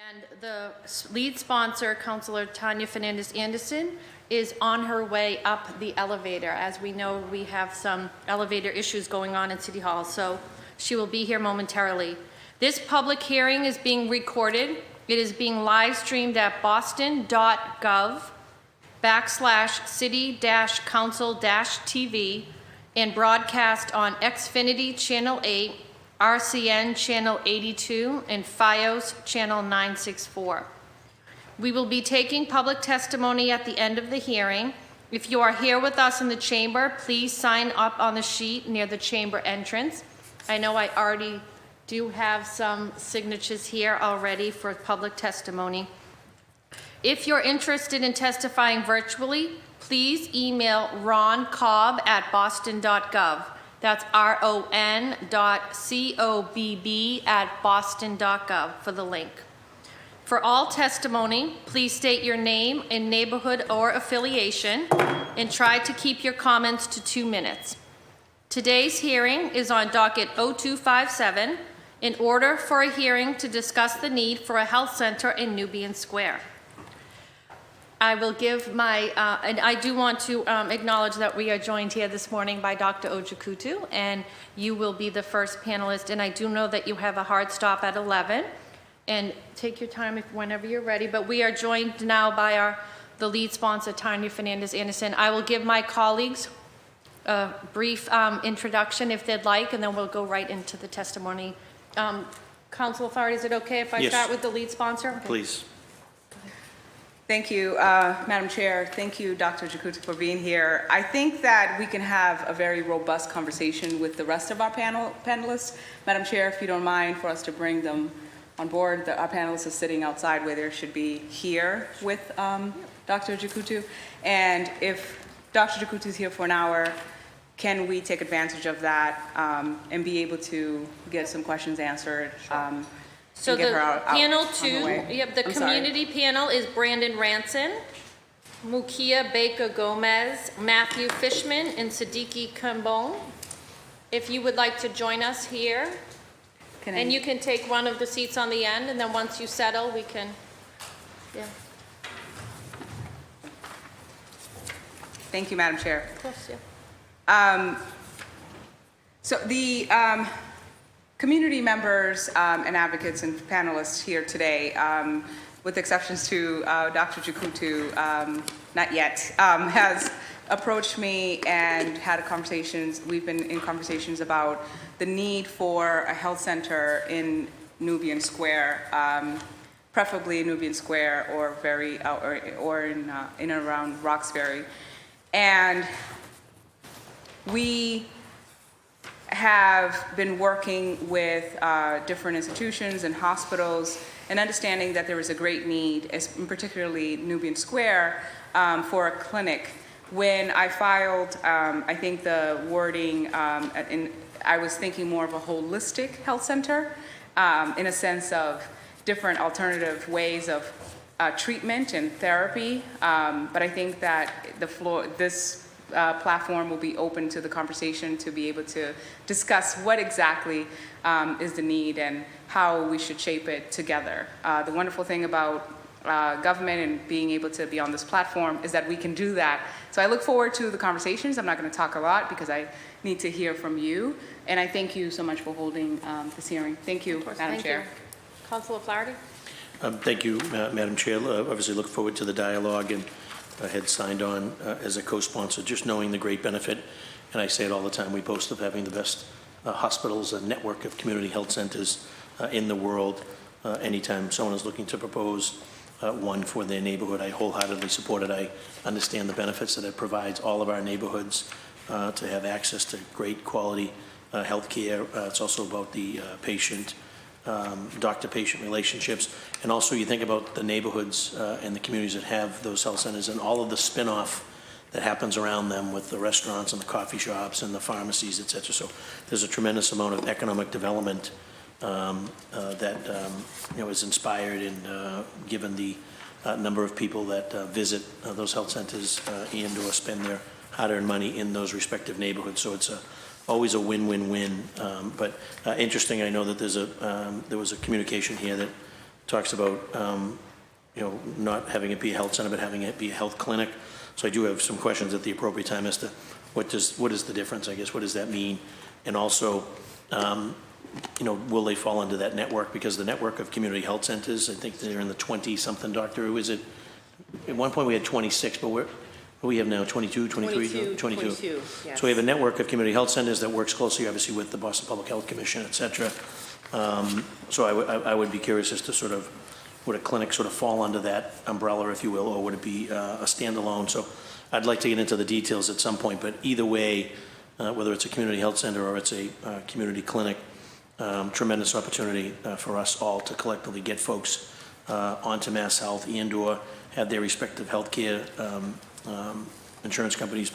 And the lead sponsor, Councilor Tanya Fernandez-Anderson, is on her way up the elevator. As we know, we have some elevator issues going on in City Hall, so she will be here momentarily. This public hearing is being recorded. It is being live streamed at boston.gov/city-council-TV and broadcast on Xfinity Channel 8, RCN Channel 82, and FiOS Channel 964. We will be taking public testimony at the end of the hearing. If you are here with us in the chamber, please sign up on the sheet near the chamber entrance. I know I already do have some signatures here already for public testimony. If you're interested in testifying virtually, please email Ron Cobb at boston.gov. That's ron.cobb@boston.gov for the link. For all testimony, please state your name and neighborhood or affiliation and try to keep your comments to 2 minutes. Today's hearing is on docket 0257, in order for a hearing to discuss the need for a health center in Nubian Square. I will give my, and I do want to acknowledge that we are joined here this morning by Dr. Ojikutu, and you will be the first panelist, and I do know that you have a hard stop at 11, and take your time whenever you're ready, but we are joined now by the lead sponsor, Tanya Fernandez-Anderson. I will give my colleagues a brief introduction if they'd like, and then we'll go right into the testimony. Council authority, is it okay if I start with the lead sponsor? Okay. Please. Thank you, Madam Chair. Thank you, Dr. Jakuti, for being here. I think that we can have a very robust conversation with the rest of our panelists. Madam Chair, if you don't mind for us to bring them on board. Our panelists are sitting outside where they should be here with Dr. Jakuti. And if Dr. Jakuti is here for an hour, can we take advantage of that and be able to get some questions answered? So the panel 2, the community panel is Brandon Ranson, Mukia Baker Gomez, Matthew Fishman, and Siddiqui Kambon. If you would like to join us here, and you can take one of the seats on the end, and then once you settle, we can, Thank you, Madam Chair. Of course, So the community members and advocates and panelists here today, with exceptions to Dr. Jakutu, not yet, has approached me and had conversations. We've been in conversations about the need for a health center in Nubian Square, preferably Nubian Square or in and around Roxbury. And we have been working with different institutions and hospitals and understanding that there is a great need, particularly Nubian Square, for a clinic. When I filed, I think the wording, I was thinking more of a holistic health center in a sense of different alternative ways of treatment and therapy. But I think that this platform will be open to the conversation to be able to discuss what exactly is the need and how we should shape it together. The wonderful thing about government and being able to be on this platform is that we can do that. So I look forward to the conversations. I'm not going to talk a lot because I need to hear from you. And I thank you so much for holding this hearing. Thank you, Madam Chair. Councilor Flaherty. Thank you, Madam Chair. Obviously look forward to the dialogue, and I had signed on as a co-sponsor, just knowing the great benefit, and I say it all the time, we boast of having the best hospitals and network of community health centers in the world. Anytime someone is looking to propose one for their neighborhood, I wholeheartedly support it. I understand the benefits that it provides all of our neighborhoods to have access to great quality health care. It's also about the doctor-patient relationships, and also you think about the neighborhoods and the communities that have those health centers and all of the spin-off that happens around them with the restaurants and the coffee shops and the pharmacies, et cetera. So there's a tremendous amount of economic development that is inspired and given the number of people that visit those health centers and or spend their hard-earned money in those respective neighborhoods. So it's always a win-win-win. But interesting, I know that there was a communication here that talks about, not having it be a health center, but having it be a health clinic. So I do have some questions at the appropriate time as to what is the difference, I guess, what does that mean? And also, will they fall into that network? Because the network of community health centers, I think they're in the 20-something, Doctor, who is it? At one point we had 26, but what we have now, 22, 23? 22, yes. So we have a network of community health centers that works closely, obviously, with the Boston Public Health Commission, et cetera. So I would be curious as to sort of, would a clinic sort of fall under that umbrella, if you will, or would it be a standalone? So I'd like to get into the details at some point, but either way, whether it's a community health center or it's a community clinic, tremendous opportunity for us all to collectively get folks onto Mass Health and/or have their respective healthcare insurance companies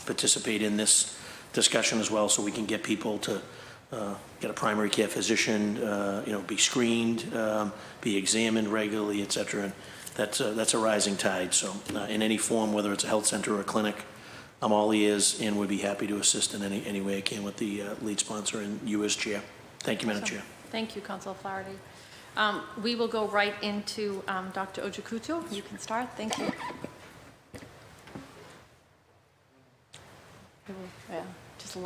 participate in this discussion as well, so we can get people to get a primary care physician, be screened, be examined regularly, et cetera. And that's a rising tide. So in any form, whether it's a health center or a clinic, I'm all ears and would be happy to assist in any way I can with the lead sponsor and you as chair. Thank you, Madam Chair. Thank you, Councilor Flaherty. We will go right into Dr. Ojikutu. You can start. Thank you. Yeah, just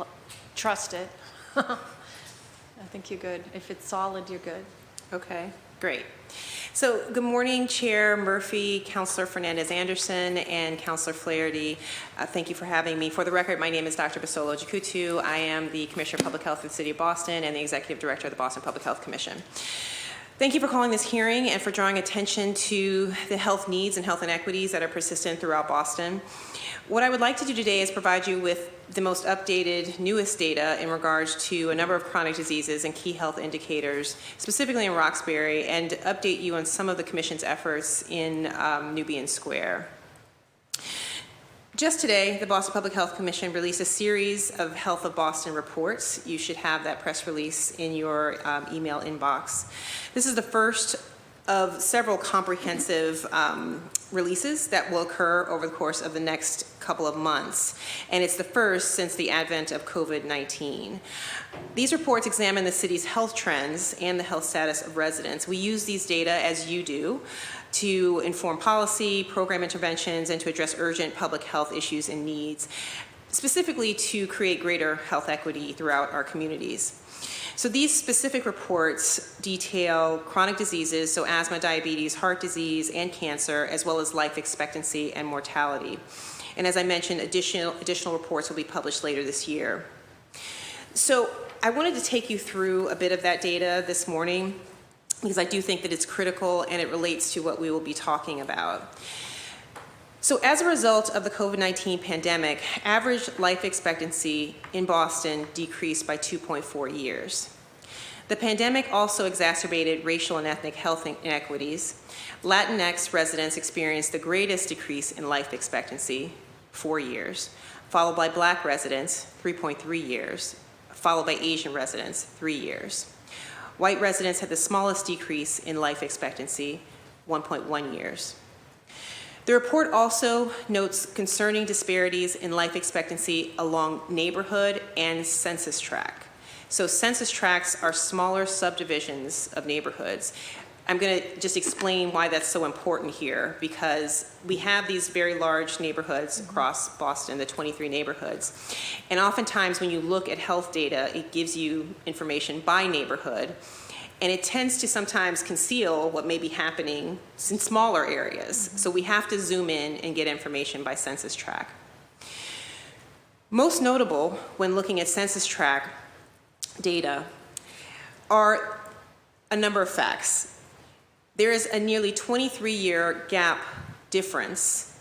trust it. I think you're good. If it's solid, you're good. Okay, great. So good morning, Chair Murphy, Councilor Fernandez-Anderson, and Councilor Flaherty. Thank you for having me. For the record, my name is Dr. Basolo Ojikutu. I am the Commissioner of Public Health for the City of Boston and the Executive Director of the Boston Public Health Commission. Thank you for calling this hearing and for drawing attention to the health needs and health inequities that are persistent throughout Boston. What I would like to do today is provide you with the most updated, newest data in regards to a number of chronic diseases and key health indicators, specifically in Roxbury, and update you on some of the Commission's efforts in Nubian Square. Just today, the Boston Public Health Commission released a series of Health of Boston reports. You should have that press release in your email inbox. This is the first of several comprehensive releases that will occur over the course of the next couple of months, and it's the first since the advent of COVID-19. These reports examine the city's health trends and the health status of residents. We use these data, as you do, to inform policy, program interventions, and to address urgent public health issues and needs, specifically to create greater health equity throughout our communities. So these specific reports detail chronic diseases, so asthma, diabetes, heart disease, and cancer, as well as life expectancy and mortality. And as I mentioned, additional reports will be published later this year. So I wanted to take you through a bit of that data this morning, because I do think that it's critical and it relates to what we will be talking about. So as a result of the COVID-19 pandemic, average life expectancy in Boston decreased by 2.4 years. The pandemic also exacerbated racial and ethnic health inequities. Latinx residents experienced the greatest decrease in life expectancy, 4 years, followed by Black residents, 3.3 years, followed by Asian residents, 3 years. White residents had the smallest decrease in life expectancy, 1.1 years. The report also notes concerning disparities in life expectancy along neighborhood and census tract. So census tracts are smaller subdivisions of neighborhoods. I'm going to just explain why that's so important here, because we have these very large neighborhoods across Boston, the 23 neighborhoods. And oftentimes when you look at health data, it gives you information by neighborhood. And it tends to sometimes conceal what may be happening in smaller areas. So we have to zoom in and get information by census tract. Most notable when looking at census tract data are a number of facts. There is a nearly 23-year gap difference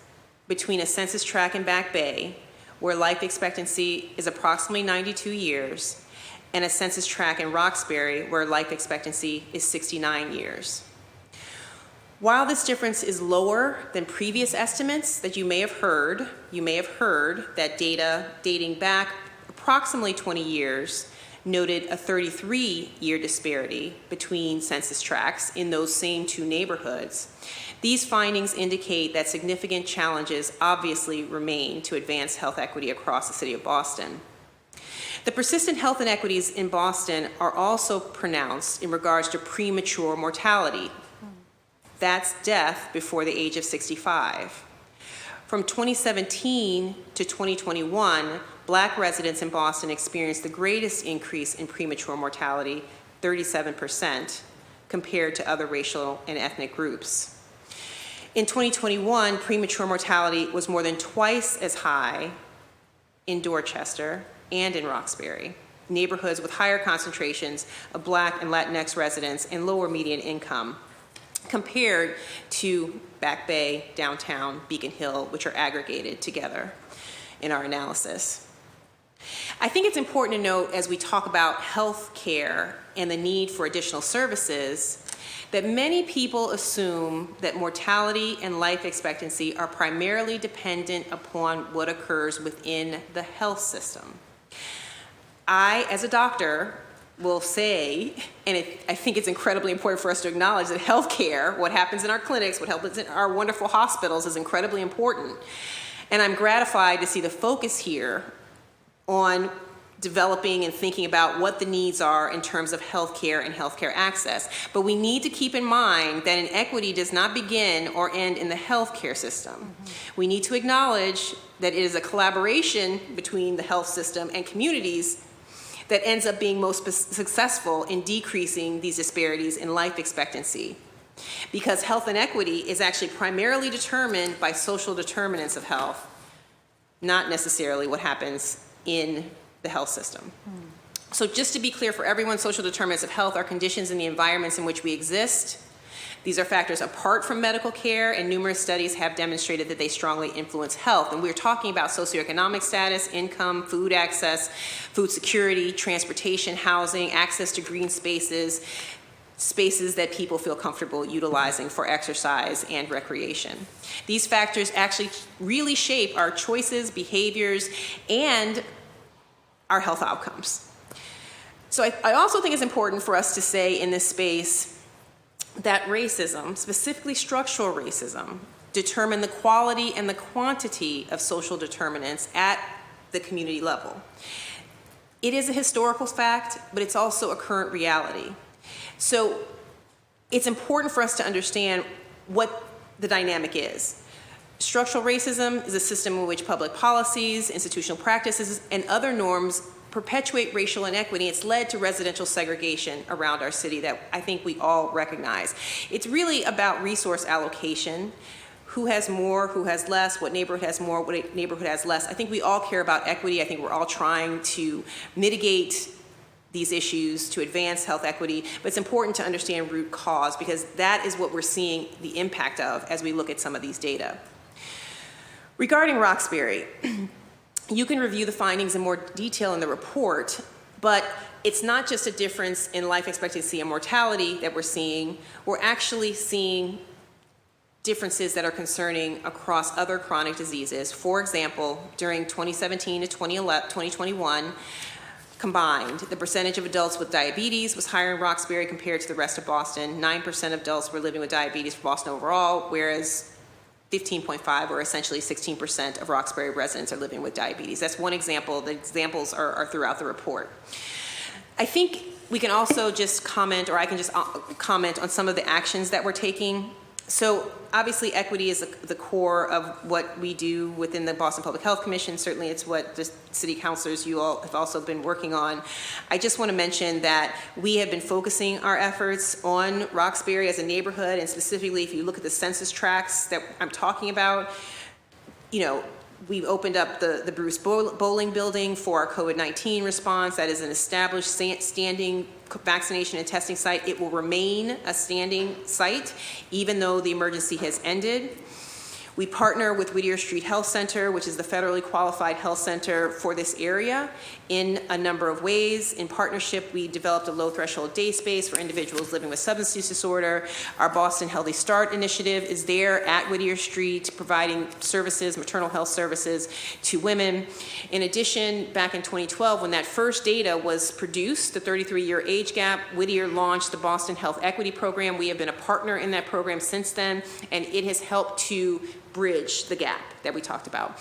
between a census tract in Back Bay, where life expectancy is approximately 92 years, and a census tract in Roxbury, where life expectancy is 69 years. While this difference is lower than previous estimates that you may have heard that data dating back approximately 20 years noted a 33-year disparity between census tracts in those same two neighborhoods. These findings indicate that significant challenges obviously remain to advance health equity across the city of Boston. The persistent health inequities in Boston are also pronounced in regards to premature mortality. That's death before the age of 65. From 2017 to 2021, Black residents in Boston experienced the greatest increase in premature mortality, 37%, compared to other racial and ethnic groups. In 2021, premature mortality was more than twice as high in Dorchester and in Roxbury, neighborhoods with higher concentrations of Black and Latinx residents and lower median income, compared to Back Bay, downtown, Beacon Hill, which are aggregated together in our analysis. I think it's important to note as we talk about health care and the need for additional services that many people assume that mortality and life expectancy are primarily dependent upon what occurs within the health system. I, as a doctor, will say, and I think it's incredibly important for us to acknowledge that healthcare, what happens in our clinics, what happens in our wonderful hospitals is incredibly important. And I'm gratified to see the focus here on developing and thinking about what the needs are in terms of healthcare and healthcare access. But we need to keep in mind that inequity does not begin or end in the healthcare system. Mm-hmm. We need to acknowledge that it is a collaboration between the health system and communities that ends up being most successful in decreasing these disparities in life expectancy. Because health inequity is actually primarily determined by social determinants of health, not necessarily what happens in the health system. So just to be clear for everyone, social determinants of health are conditions in the environments in which we exist. These are factors apart from medical care, and numerous studies have demonstrated that they strongly influence health. And we're talking about socioeconomic status, income, food access, food security, transportation, housing, access to green spaces, spaces that people feel comfortable utilizing for exercise and recreation. These factors actually really shape our choices, behaviors, and our health outcomes. So I also think it's important for us to say in this space that racism, specifically structural racism, determine the quality and the quantity of social determinants at the community level. It is a historical fact, but it's also a current reality. So it's important for us to understand what the dynamic is. Structural racism is a system in which public policies, institutional practices, and other norms perpetuate racial inequity. It's led to residential segregation around our city that I think we all recognize. It's really about resource allocation. Who has more, who has less, what neighborhood has more, what neighborhood has less. I think we all care about equity. I think we're all trying to mitigate these issues to advance health equity, but it's important to understand root cause because that is what we're seeing the impact of as we look at some of these data. Regarding Roxbury, you can review the findings in more detail in the report, but it's not just a difference in life expectancy and mortality that we're seeing. We're actually seeing differences that are concerning across other chronic diseases. For example, during 2017 to 2021, combined, the percentage of adults with diabetes was higher in Roxbury compared to the rest of Boston. 9% of adults were living with diabetes for Boston overall, whereas 15.5, or essentially 16% of Roxbury residents are living with diabetes. That's one example. The examples are throughout the report. I think we can also just comment, or I can just comment on some of the actions that we're taking. So obviously equity is the core of what we do within the Boston Public Health Commission. Certainly it's what the city councilors, you all have also been working on. I just want to mention that we have been focusing our efforts on Roxbury as a neighborhood, and specifically if you look at the census tracts that I'm talking about, you know, we've opened up the Bruce Bowling Building for our COVID-19 response. That is an established standing vaccination and testing site. It will remain a standing site even though the emergency has ended. We partner with Whittier Street Health Center, which is the federally qualified health center for this area, in a number of ways. In partnership, we developed a low threshold day space for individuals living with substance use disorder. Our Boston Healthy Start initiative is there at Whittier Street, providing services, maternal health services to women. In addition, back in 2012, when that first data was produced, the 33-year age gap, Whittier launched the Boston Health Equity Program. We have been a partner in that program since then, and it has helped to bridge the gap that we talked about.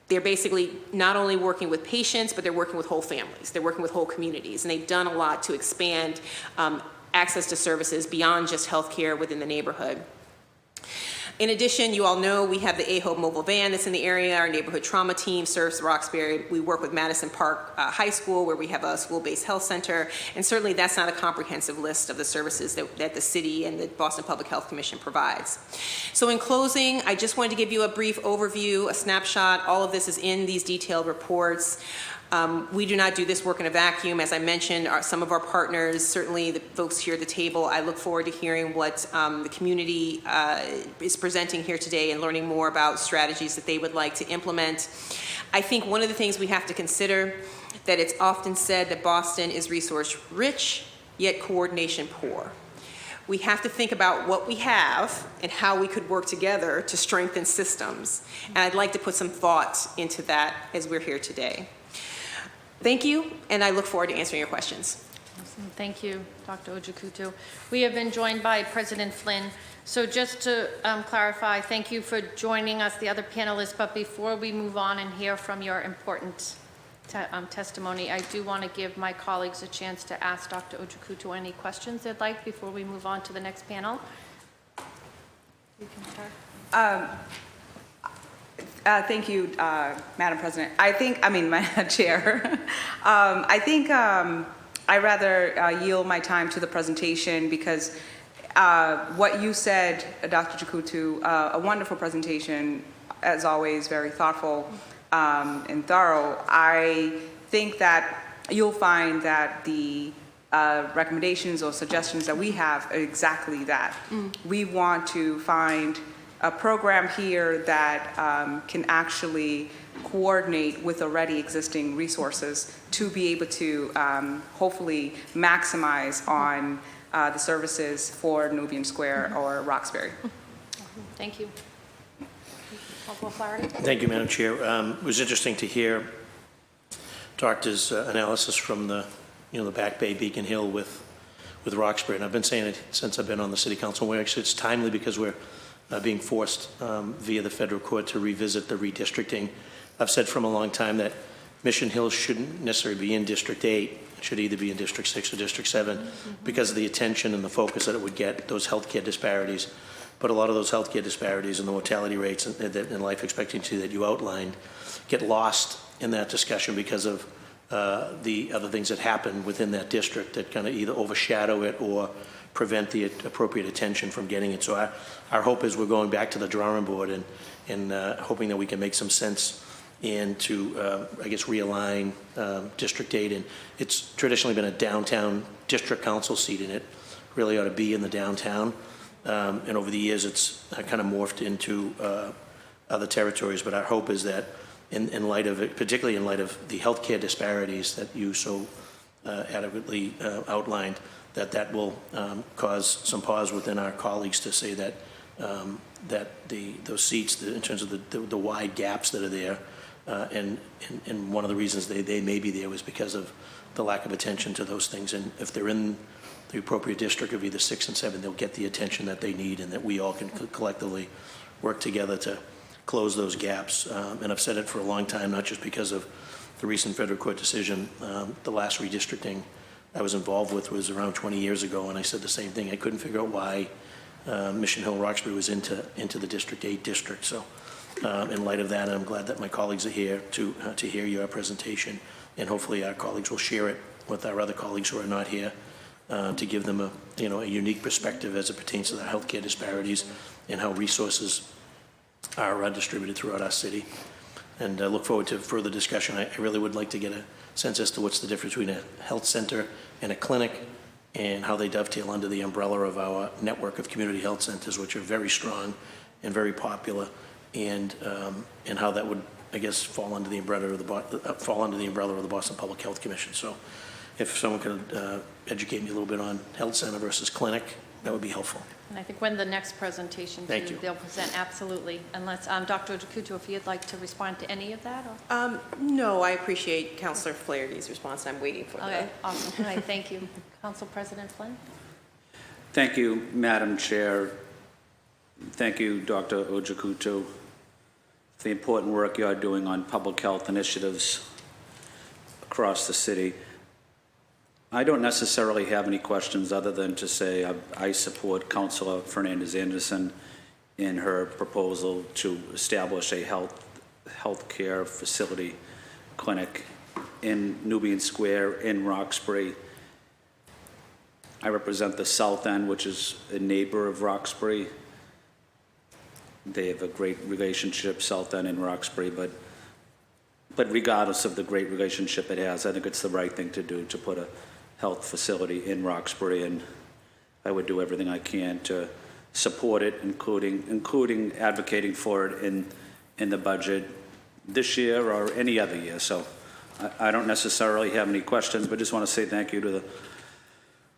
They're basically not only working with patients, but they're working with whole families. They're working with whole communities, and they've done a lot to expand access to services beyond just healthcare within the neighborhood. In addition, you all know we have the AHOPE mobile van that's in the area. Our neighborhood trauma team serves Roxbury. We work with Madison Park High School, where we have a school-based health center. And certainly that's not a comprehensive list of the services that the city and the Boston Public Health Commission provides. So in closing, I just wanted to give you a brief overview, a snapshot. All of this is in these detailed reports. We do not do this work in a vacuum. As I mentioned, some of our partners, certainly the folks here at the table, I look forward to hearing what the community is presenting here today and learning more about strategies that they would like to implement. I think one of the things we have to consider, that it's often said that Boston is resource rich, yet coordination poor. We have to think about what we have and how we could work together to strengthen systems. And I'd like to put some thought into that as we're here today. Thank you, and I look forward to answering your questions. Awesome. Thank you, Dr. Ojikutu. We have been joined by President Flynn. So just to clarify, thank you for joining us, the other panelists, but before we move on and hear from your important testimony, I do want to give my colleagues a chance to ask Dr. Ojikutu any questions they'd like before we move on to the next panel. You can start. Thank you, Madam President. Madam Chair. I think I rather yield my time to the presentation because what you said, Dr. Ojikutu, a wonderful presentation, as always, very thoughtful and thorough. I think that you'll find that the recommendations or suggestions that we have are exactly that. We want to find a program here that can actually coordinate with already existing resources to be able to hopefully maximize on the services for Nubian Square or Roxbury. Thank you. Councilor Flaherty? Thank you, Madam Chair. It was interesting to hear Doctor's analysis from the Back Bay, Beacon Hill with Roxbury. And I've been saying it since I've been on the City Council. Actually, it's timely because we're being forced via the federal court to revisit the redistricting. I've said from a long time that Mission Hills shouldn't necessarily be in District 8. It should either be in District 6 or District 7 because of the attention and the focus that it would get, those healthcare disparities. But a lot of those healthcare disparities and the mortality rates and life expectancy that you outlined get lost in that discussion because of the other things that happen within that district that kind of either overshadow it or prevent the appropriate attention from getting it. So our hope is we're going back to the drawing board and hoping that we can make some sense and to, realign District 8. And it's traditionally been a downtown district council seat, and it really ought to be in the downtown. And over the years, it's kind of morphed into other territories. But our hope is that in light of it, particularly in light of the healthcare disparities that you so adequately outlined, that will cause some pause within our colleagues to say that those seats, in terms of the wide gaps that are there, and one of the reasons they may be there was because of the lack of attention to those things. And if they're in the appropriate district of either 6 and 7, they'll get the attention that they need, and that we all can collectively work together to close those gaps. And I've said it for a long time, not just because of the recent federal court decision. The last redistricting I was involved with was around 20 years ago, and I said the same thing. I couldn't figure out why Mission Hill Roxbury was into the District 8 district. So in light of that, I'm glad that my colleagues are here to hear your presentation, and hopefully our colleagues will share it with our other colleagues who are not here to give them a unique perspective as it pertains to the healthcare disparities and how resources are distributed throughout our city. And I look forward to further discussion. I really would like to get a sense as to what's the difference between a health center and a clinic, and how they dovetail under the umbrella of our network of community health centers, which are very strong and very popular, and how that would, I guess, fall under the umbrella of the Boston Public Health Commission. So, if someone could educate me a little bit on health center versus clinic, that would be helpful. And I think when the next presentation, Thank you. They'll present, absolutely. Unless, Dr. Ojikutu, if you'd like to respond to any of that? Or? No, I appreciate Councilor Flaherty's response. I'm waiting for Okay, awesome. All right, thank you. Council President Flynn? Thank you, Madam Chair. Thank you, Dr. Ojikutu, for the important work you are doing on public health initiatives across the city. I don't necessarily have any questions other than to say I support Councilor Fernandez-Anderson in her proposal to establish a healthcare facility clinic in Nubian Square in Roxbury. I represent the South End, which is a neighbor of Roxbury. They have a great relationship, South End and Roxbury, but regardless of the great relationship it has, I think it's the right thing to do to put a health facility in Roxbury, and I would do everything I can to support it, including advocating for it in the budget this year or any other year. So I don't necessarily have any questions, but just want to say thank you to the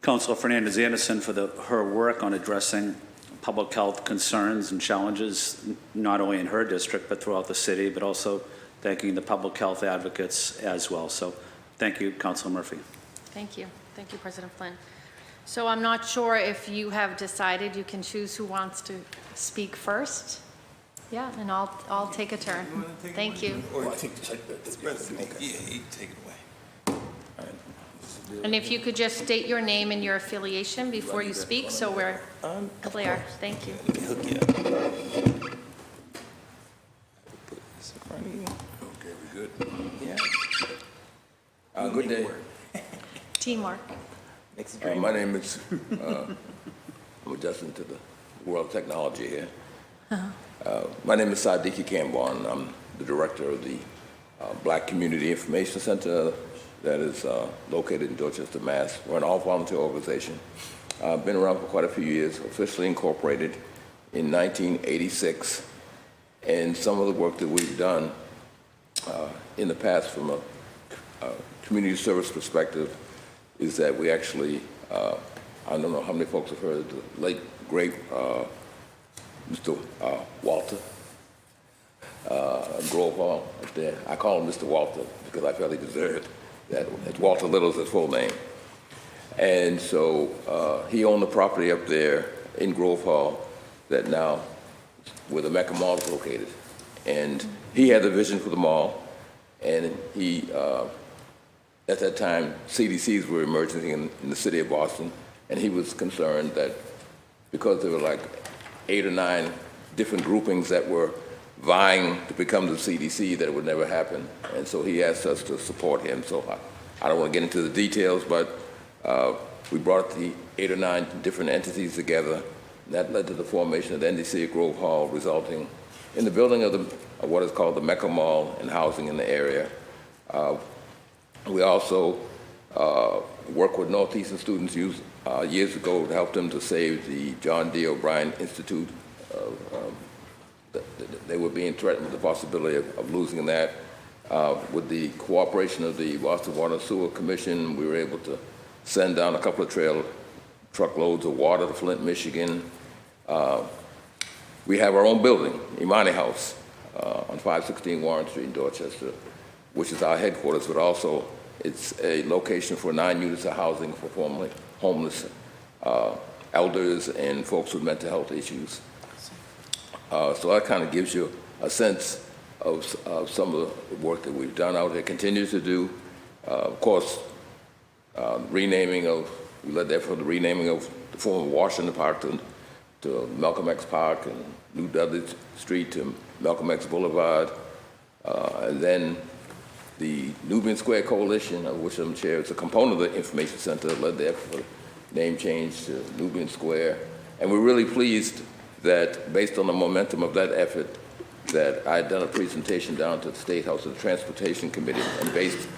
Councilor Fernandez-Anderson for her work on addressing public health concerns and challenges, not only in her district, but throughout the city, but also thanking the public health advocates as well. So thank you, Councilor Murphy. Thank you. Thank you, President Flynn. So I'm not sure if you have decided. You can choose who wants to speak first. Yeah, and I'll take a turn. Thank you. Or I think the president. Okay. Yeah, he take it away. And if you could just state your name and your affiliation before you speak, so we're clear. Thank you. Let me hook you up. Put this in front of you. Okay, we good? Yeah. Good day. Teamwork. My name is, I'm adjusting to the world of technology here. My name is Sadiki Kambon. I'm the director of the Black Community Information Center that is located in Dorchester, Mass. We're an all-volunteer organization. Been around for quite a few years, officially incorporated in 1986. And some of the work that we've done in the past from a community service perspective is that we actually, I don't know how many folks have heard of the late, great Mr. Walter Grove Hall up there. I call him Mr. Walter because I felt he deserved that. It's Walter Little's his full name. And so he owned the property up there in Grove Hall that now, where the Mecca Mall is located. And he had the vision for the mall, and he, at that time, CDCs were emerging in the city of Boston, and he was concerned that because there were like 8 or 9 different groupings that were vying to become the CDC, that it would never happen. And so he asked us to support him. So I don't want to get into the details, but we brought the 8 or 9 different entities together, and that led to the formation of the NDC at Grove Hall, resulting in the building of what is called the Mecca Mall and housing in the area. We also worked with Northeastern students years ago to help them to save the John D. O'Brien Institute. They were being threatened with the possibility of losing that. With the cooperation of the Boston Water and Sewer Commission, we were able to send down a couple of truckloads of water to Flint, Michigan. We have our own building, Imani House, on 516 Warren Street in Dorchester, which is our headquarters, but also it's a location for 9 units of housing for formerly homeless elders and folks with mental health issues. So that kind of gives you a sense of some of the work that we've done out there, continue to do. Of course, we led there for the renaming of the former Washington Park to Malcolm X Park, and New Dudley Street to Malcolm X Boulevard, and then the Nubian Square Coalition, of which I'm chair, is a component of the Information Center, led there for the name change to Nubian Square. And we're really pleased that, based on the momentum of that effort, that I had done a presentation down to the State House of the Transportation Committee, and based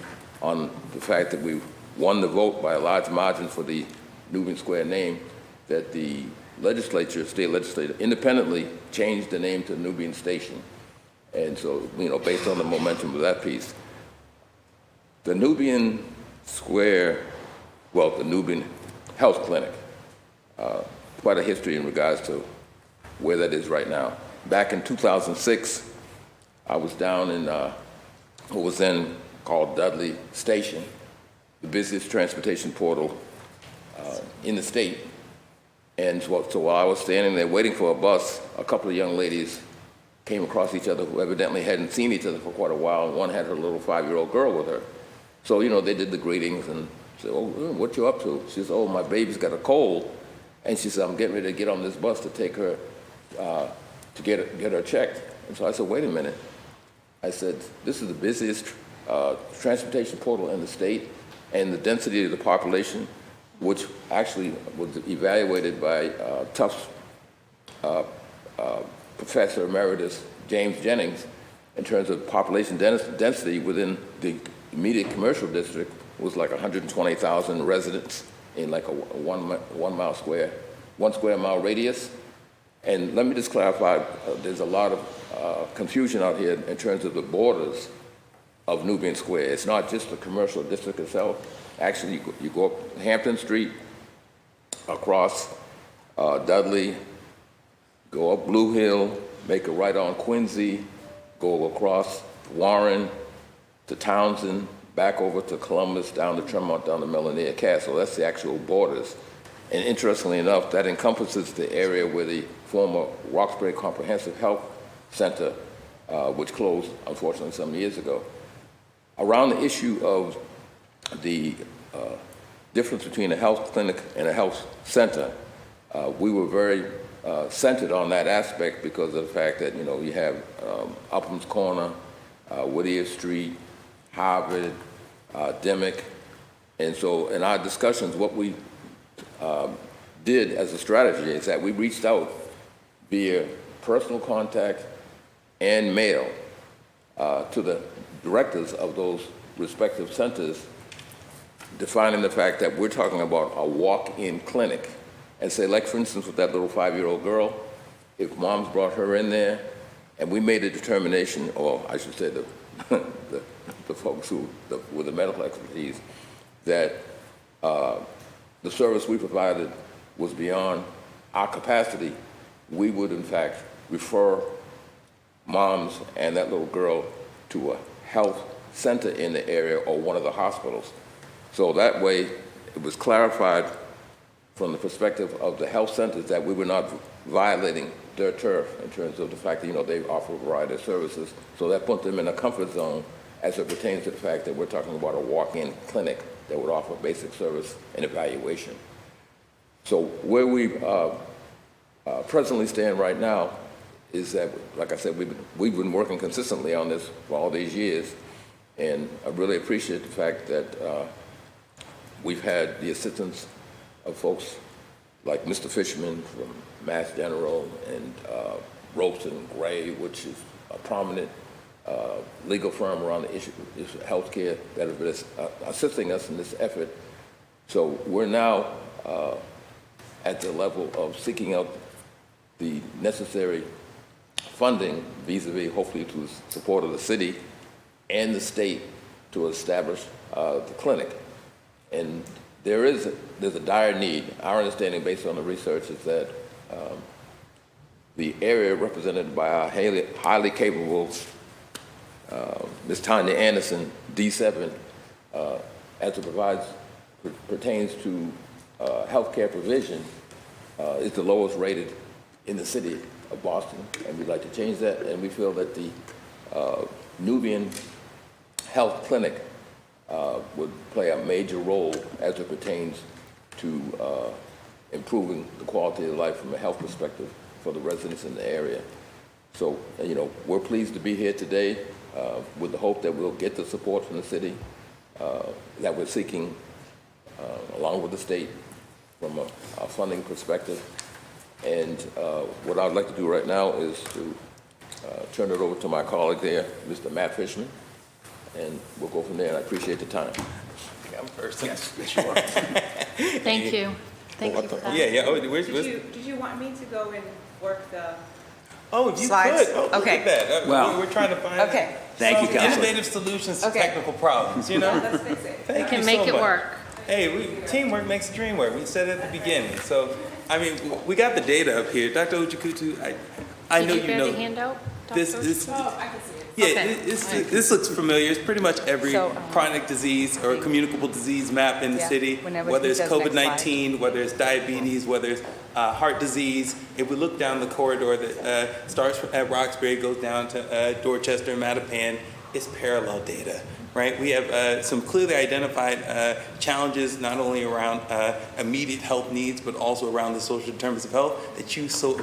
on the fact that we won the vote by a large margin for the Nubian Square name, that the state legislature, independently changed the name to Nubian Station. And so, based on the momentum of that piece, the Nubian Square, the Nubian Health Clinic, quite a history in regards to where that is right now. Back in 2006, I was down in what was then called Dudley Station, the busiest transportation portal in the state. And so while I was standing there waiting for a bus, a couple of young ladies came across each other who evidently hadn't seen each other for quite a while, and one had her little 5-year-old girl with her. So, they did the greetings and said, oh, what you up to? She said, oh, my baby's got a cold. And she said, I'm getting ready to get on this bus to take her, to get her checked. And so I said, wait a minute. I said, this is the busiest transportation portal in the state, and the density of the population, which actually was evaluated by Tufts Professor Emeritus James Jennings, in terms of population density within the immediate commercial district, was like 120,000 residents in like a one square mile radius. And let me just clarify, there's a lot of confusion out here in terms of the borders of Nubian Square. It's not just the commercial district itself. Actually, you go up Hampton Street, across Dudley, go up Blue Hill, make a right on Quincy, go across Warren to Townsend, back over to Columbus, down to Tremont, down to Melania Castle. That's the actual borders. And interestingly enough, that encompasses the area where the former Roxbury Comprehensive Health Center, which closed, unfortunately, some years ago. Around the issue of the difference between a health clinic and a health center, we were very centered on that aspect because of the fact that, you have Upham's Corner, Whittier Street, Harvard, Dimick. And so in our discussions, what we did as a strategy is that we reached out via personal contact and mail to the directors of those respective centers, defining the fact that we're talking about a walk-in clinic. And say, like for instance, with that little 5-year-old girl, if mom's brought her in there, and we made a determination, or I should say the folks with the medical expertise, that the service we provided was beyond our capacity, we would in fact refer moms and that little girl to a health center in the area or one of the hospitals. So that way it was clarified from the perspective of the health centers that we were not violating their turf in terms of the fact that they offer a variety of services. So that put them in a comfort zone as it pertains to the fact that we're talking about a walk-in clinic that would offer basic service and evaluation. So where we presently stand right now is that, like I said, we've been working consistently on this for all these years, and I really appreciate the fact that we've had the assistance of folks like Mr. Fishman from Mass General and Ropes and Gray, which is a prominent legal firm around the issue of healthcare that have been assisting us in this effort. So we're now at the level of seeking out the necessary funding vis-a-vis, hopefully to the support of the city and the state to establish the clinic. And there's a dire need. Our understanding, based on the research, is that the area represented by our highly capable Ms. Tanya Anderson, D7, as it pertains to healthcare provision, is the lowest rated in the city of Boston, and we'd like to change that. And we feel that the Nubian Health Clinic would play a major role as it pertains to improving the quality of life from a health perspective for the residents in the area. So, we're pleased to be here today with the hope that we'll get the support from the city that we're seeking, along with the state, from a funding perspective. And what I'd like to do right now is to turn it over to my colleague there, Mr. Matt Fishman, and we'll go from there, and I appreciate the time. I'm first. Yes, sure. Thank you. Thank you for that. Yeah. Oh, Did you want me to go and work the oh, if you slides? could. Oh, Okay. Look at that. Well, we're trying to find Okay. Thank you, some Counselor. innovative solutions to Okay. technical problems, Let's fix it. Thank We can you make so it much. work. Hey, teamwork makes the dream work. We said it at the beginning. So, I mean, we got the data up here. Dr. Uchukutu, I know Did you you bear know. the handout? This, Dr. this, Oh, I can see it. yeah, Okay. this looks familiar. It's pretty much every So, chronic disease or communicable disease map in the Yeah, city, whenever whether he it's does next COVID-19, whether it's diabetes, whether it's heart disease. If we look down the corridor that starts at Roxbury, goes down to Dorchester and Mattapan, it's parallel data. right? We have some clearly identified challenges, not only around immediate health needs, but also around the social determinants of health that you so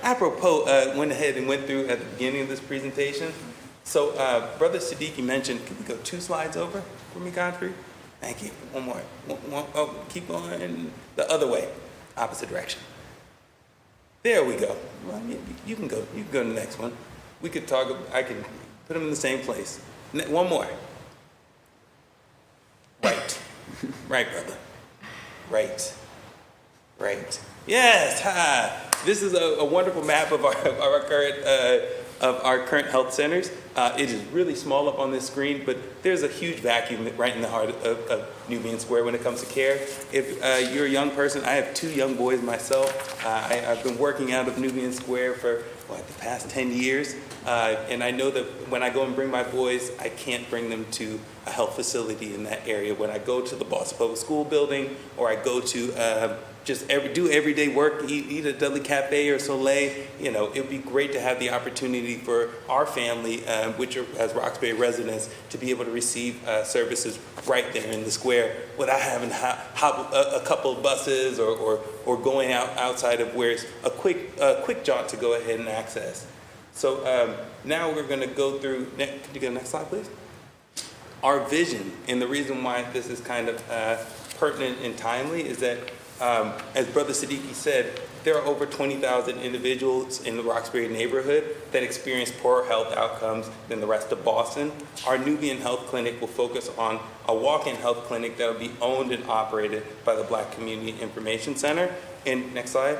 apropos went ahead and went through at the beginning of this presentation. So Brother Siddiqui mentioned, can we go 2 slides over for me, Godfrey? Thank you. One more. Oh, keep going the other way, opposite direction. There we go. Well, you can go. You can go to the next one. We could talk. I can put them in the same place. One more. Right. Right, brother. Right. Right. Yes. Ha. This is a wonderful map of our current health centers. It is really small up on this screen, but there's a huge vacuum right in the heart of Nubian Square when it comes to care. If you're a young person, I have 2 young boys myself. I've been working out of Nubian Square for the past 10 years, and I know that when I go and bring my boys, I can't bring them to a health facility in that area. When I go to the Boston Public School building, or I go to do everyday work, eat at Dudley Cafe or Soleil, it would be great to have the opportunity for our family, which are as Roxbury residents, to be able to receive services right there in the square without having to hop a couple of buses or going outside of where it's a quick jaunt to go ahead and access. So now we're going to go through, can you go to the next slide, please? Our vision, and the reason why this is kind of pertinent and timely is that as Brother Siddiqui said, there are over 20,000 individuals in the Roxbury neighborhood that experience poorer health outcomes than the rest of Boston. Our Nubian Health Clinic will focus on a walk-in health clinic that will be owned and operated by the Black Community Information Center. And next slide.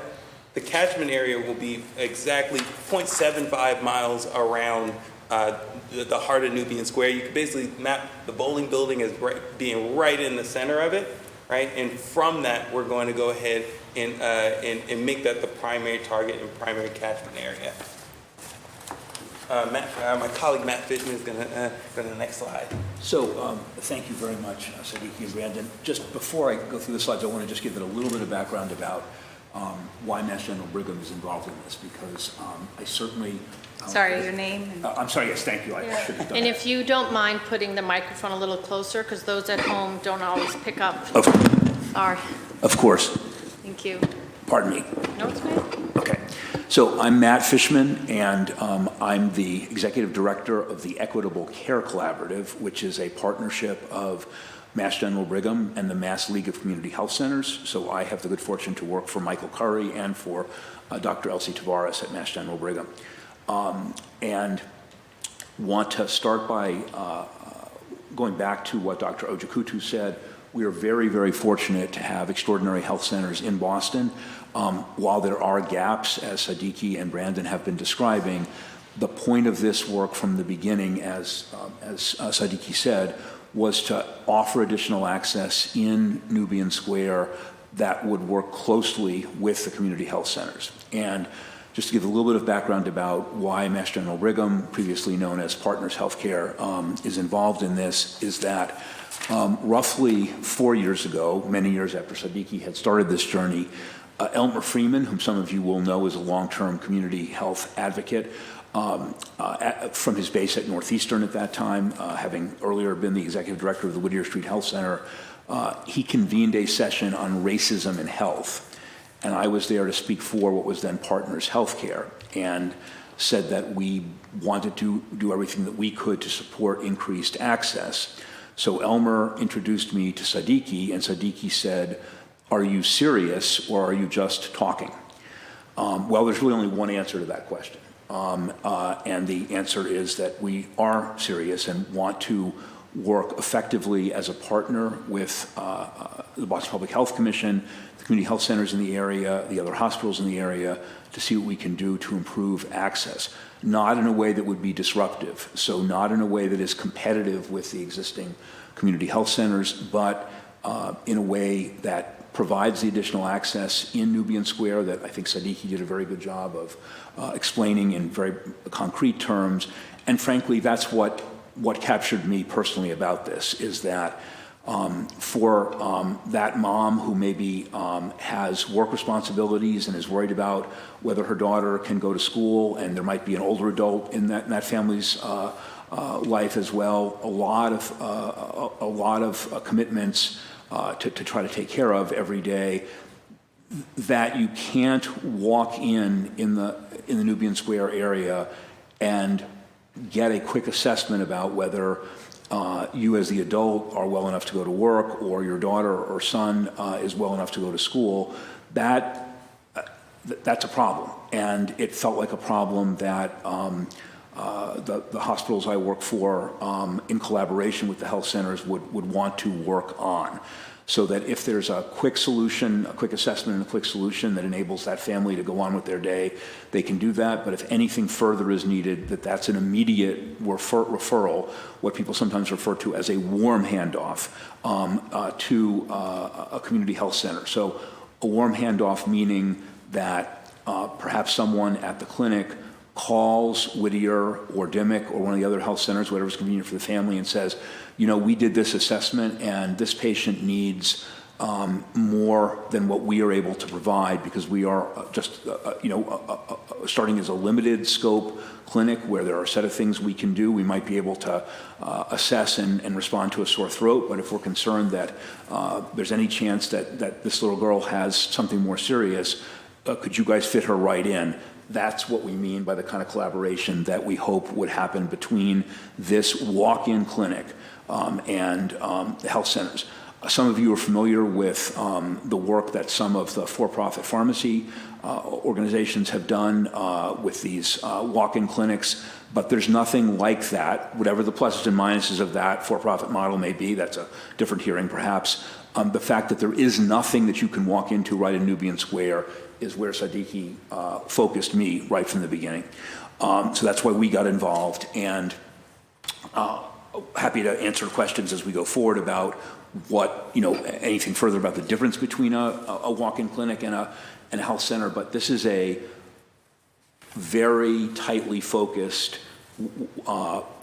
The catchment area will be exactly 0.75 miles around the heart of Nubian Square. You can basically map the bowling building as being right in the center of it. Right, and from that, we're going to go ahead and make that the primary target and primary catchment area. My colleague Matt Fishman is going to go to the next slide. So thank you very much, Siddiqui and Brandon. Just before I go through the slides, I want to just give it a little bit of background about why Mass General Brigham is involved in this, because I certainly... Sorry, your name? I'm sorry, yes, thank you. I should have done And that. if you don't mind putting the microphone a little closer, because those at home don't always pick up our... Of course. Thank you. Pardon me. No, it's good. Okay. So I'm Matt Fishman, and I'm the Executive Director of the Equitable Care Collaborative, which is a partnership of Mass General Brigham and the Mass League of Community Health Centers. So I have the good fortune to work for Michael Curry and for Dr. Elsie Tavares at Mass General Brigham. And want to start by going back to what Dr. Ojikutu said. We are very, very fortunate to have extraordinary health centers in Boston. While there are gaps, as Siddiqui and Brandon have been describing, the point of this work from the beginning, as Siddiqui said, was to offer additional access in Nubian Square that would work closely with the community health centers. And just to give a little bit of background about why Mass General Brigham, previously known as Partners Healthcare, is involved in this, is that roughly 4 years ago, many years after Siddiqui had started this journey, Elmer Freeman, whom some of you will know is a long-term community health advocate, from his base at Northeastern at that time, having earlier been the executive director of the Whittier Street Health Center, he convened a session on racism in health. And I was there to speak for what was then Partners Healthcare, and said that we wanted to do everything that we could to support increased access. So Elmer introduced me to Siddiqui, and Siddiqui said, "Are you serious or are you just talking?" Well, there's really only one answer to that question. And the answer is that we are serious and want to work effectively as a partner with the Boston Public Health Commission, the community health centers in the area, the other hospitals in the area, to see what we can do to improve access. Not in a way that would be disruptive, so not in a way that is competitive with the existing community health centers, but in a way that provides the additional access in Nubian Square that I think Siddiqui did a very good job of explaining in very concrete terms. And frankly, that's what captured me personally about this, is that for that mom who maybe has work responsibilities and is worried about whether her daughter can go to school, and there might be an older adult in that family's life as well. A lot of commitments to try to take care of every day that you can't walk in the Nubian Square area and get a quick assessment about whether you as the adult are well enough to go to work, or your daughter or son is well enough to go to school. That's a problem, and it felt like a problem that the hospitals I work for, in collaboration with the health centers, would want to work on, so that if there's a quick solution, a quick assessment and a quick solution that enables that family to go on with their day, they can do that. But if anything further is needed, that's an immediate referral, what people sometimes refer to as a warm handoff, to a community health center. So a warm handoff meaning that perhaps someone at the clinic calls Whittier or Dimick or one of the other health centers, whatever's convenient for the family, and says, we did this assessment and this patient needs more than what we are able to provide, because we are just, starting as a limited scope clinic where there are a set of things we can do. We might be able to assess and respond to a sore throat, but if we're concerned that there's any chance that this little girl has something more serious, could you guys fit her right in? That's what we mean by the kind of collaboration that we hope would happen between this walk-in clinic and the health centers. Some of you are familiar with the work that some of the for-profit pharmacy organizations have done with these walk-in clinics, but there's nothing like that. Whatever the pluses and minuses of that for-profit model may be, that's a different hearing perhaps. The fact that there is nothing that you can walk into right in Nubian Square is where Sadiqi focused me right from the beginning. So that's why we got involved, and happy to answer questions as we go forward about what, anything further about the difference between a walk-in clinic and a health center. But this is a very tightly focused,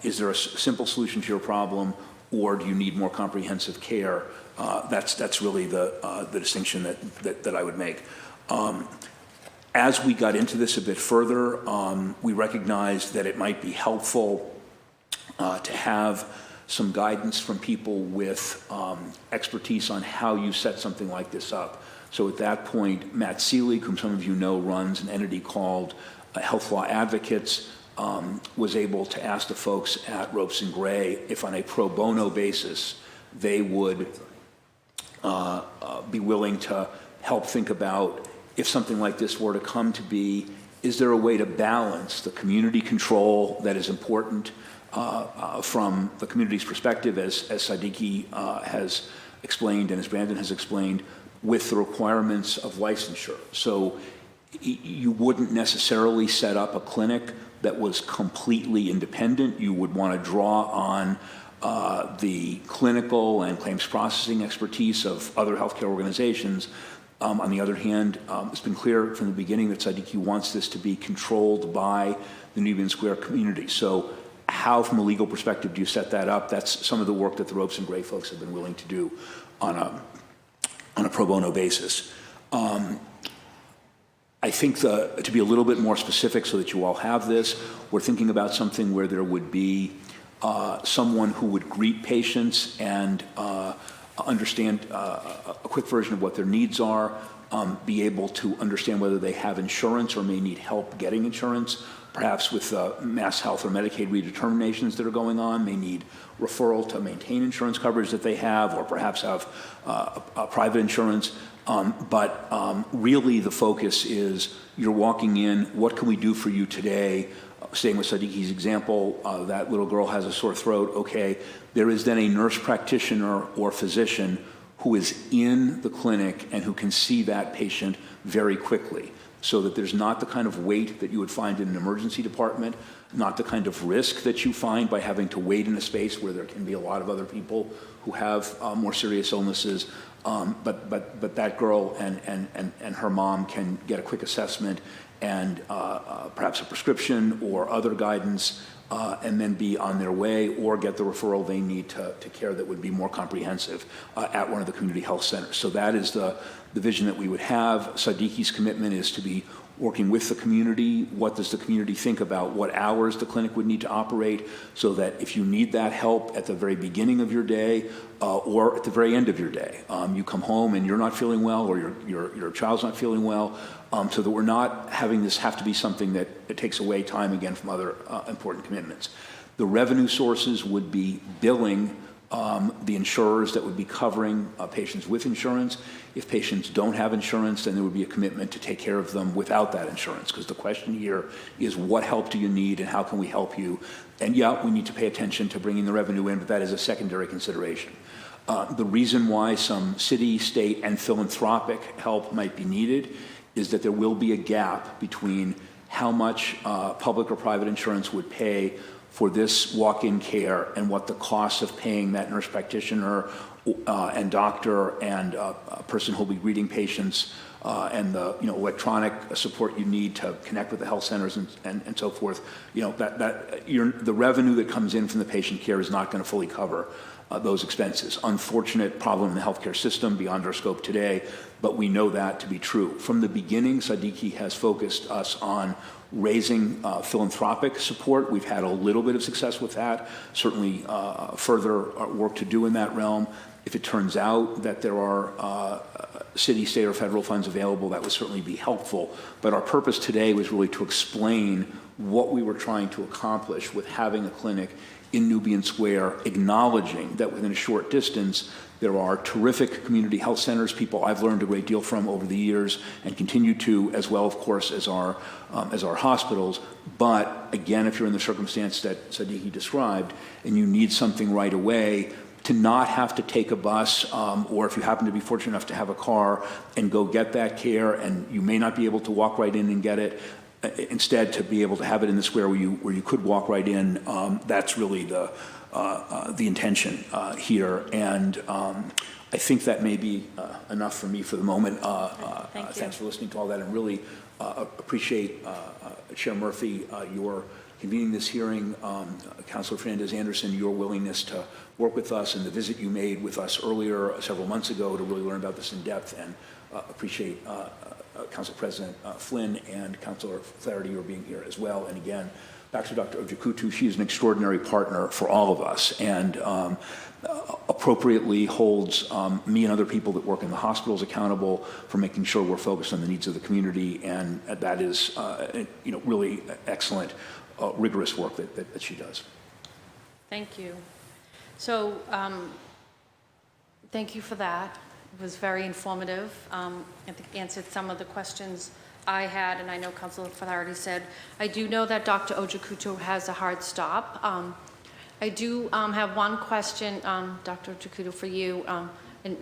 is there a simple solution to your problem, or do you need more comprehensive care? That's really the distinction that I would make. As we got into this a bit further, we recognized that it might be helpful to have some guidance from people with expertise on how you set something like this up. So at that point, Matt Seelig, whom some of you know, runs an entity called Health Law Advocates, was able to ask the folks at Ropes and Gray if on a pro bono basis they would be willing to help think about, if something like this were to come to be, is there a way to balance the community control that is important from the community's perspective, as Sadiqi has explained and as Brandon has explained, with the requirements of licensure. So you wouldn't necessarily set up a clinic that was completely independent. You would want to draw on the clinical and claims processing expertise of other healthcare organizations. On the other hand, it's been clear from the beginning that Sadiqi wants this to be controlled by the Nubian Square community. So how, from a legal perspective, do you set that up? That's some of the work that the Ropes and Gray folks have been willing to do on a pro bono basis. I think to be a little bit more specific so that you all have this, we're thinking about something where there would be someone who would greet patients and understand a quick version of what their needs are, be able to understand whether they have insurance or may need help getting insurance, perhaps with Mass Health or Medicaid redeterminations that are going on, may need referral to maintain insurance coverage that they have, or perhaps have private insurance. But really the focus is, you're walking in, what can we do for you today? Staying with Sadiqi's example, that little girl has a sore throat. Okay, there is then a nurse practitioner or physician who is in the clinic and who can see that patient very quickly, so that there's not the kind of wait that you would find in an emergency department, not the kind of risk that you find by having to wait in a space where there can be a lot of other people who have more serious illnesses. But that girl and her mom can get a quick assessment and perhaps a prescription or other guidance, and then be on their way or get the referral they need to care that would be more comprehensive at one of the community health centers. So that is the vision that we would have. Sadiqi's commitment is to be working with the community. What does the community think about what hours the clinic would need to operate, so that if you need that help at the very beginning of your day or at the very end of your day, you come home and you're not feeling well, or your child's not feeling well, so that we're not having this have to be something that takes away time again from other important commitments. The revenue sources would be billing the insurers that would be covering patients with insurance. If patients don't have insurance, then there would be a commitment to take care of them without that insurance, because the question here is, what help do you need and how can we help you? And yeah, we need to pay attention to bringing the revenue in, but that is a secondary consideration. The reason why some city, state, and philanthropic help might be needed is that there will be a gap between how much public or private insurance would pay for this walk-in care and what the cost of paying that nurse practitioner and doctor and person who'll be reading patients and the electronic support you need to connect with the health centers and so forth. The revenue that comes in from the patient care is not going to fully cover those expenses. Unfortunate problem in the healthcare system beyond our scope today, but we know that to be true. From the beginning, Sadiqi has focused us on raising philanthropic support. We've had a little bit of success with that, certainly further work to do in that realm. If it turns out that there are city, state, or federal funds available, that would certainly be helpful. But our purpose today was really to explain what we were trying to accomplish with having a clinic in Nubian Square, acknowledging that within a short distance there are terrific community health centers, people I've learned a great deal from over the years and continue to, as well, of course, as our hospitals. But again, if you're in the circumstance that Sadiqi described and you need something right away, to not have to take a bus, or if you happen to be fortunate enough to have a car, and go get that care, and you may not be able to walk right in and get it, instead to be able to have it in the square where you could walk right in, that's really the intention here. And I think that may be enough for me for the moment. Thanks for listening to all that, and really appreciate, Chair Murphy, your convening this hearing, Councilor Fernandez-Anderson, your willingness to work with us, and the visit you made with us earlier several months ago to really learn about this in depth, and appreciate Council President Flynn and Councilor Flaherty, your being here as well. And again, back to Dr. Ojukutu, she is an extraordinary partner for all of us, and appropriately holds me and other people that work in the hospitals accountable for making sure we're focused on the needs of the community, and that is really excellent, rigorous work that she does. Thank you. So thank you for that. It was very informative. I think answered some of the questions I had, and I know Councilor Flaherty said. I do know that Dr. Ojukutu has a hard stop. I do have one question, Dr. Ojukutu, for you. And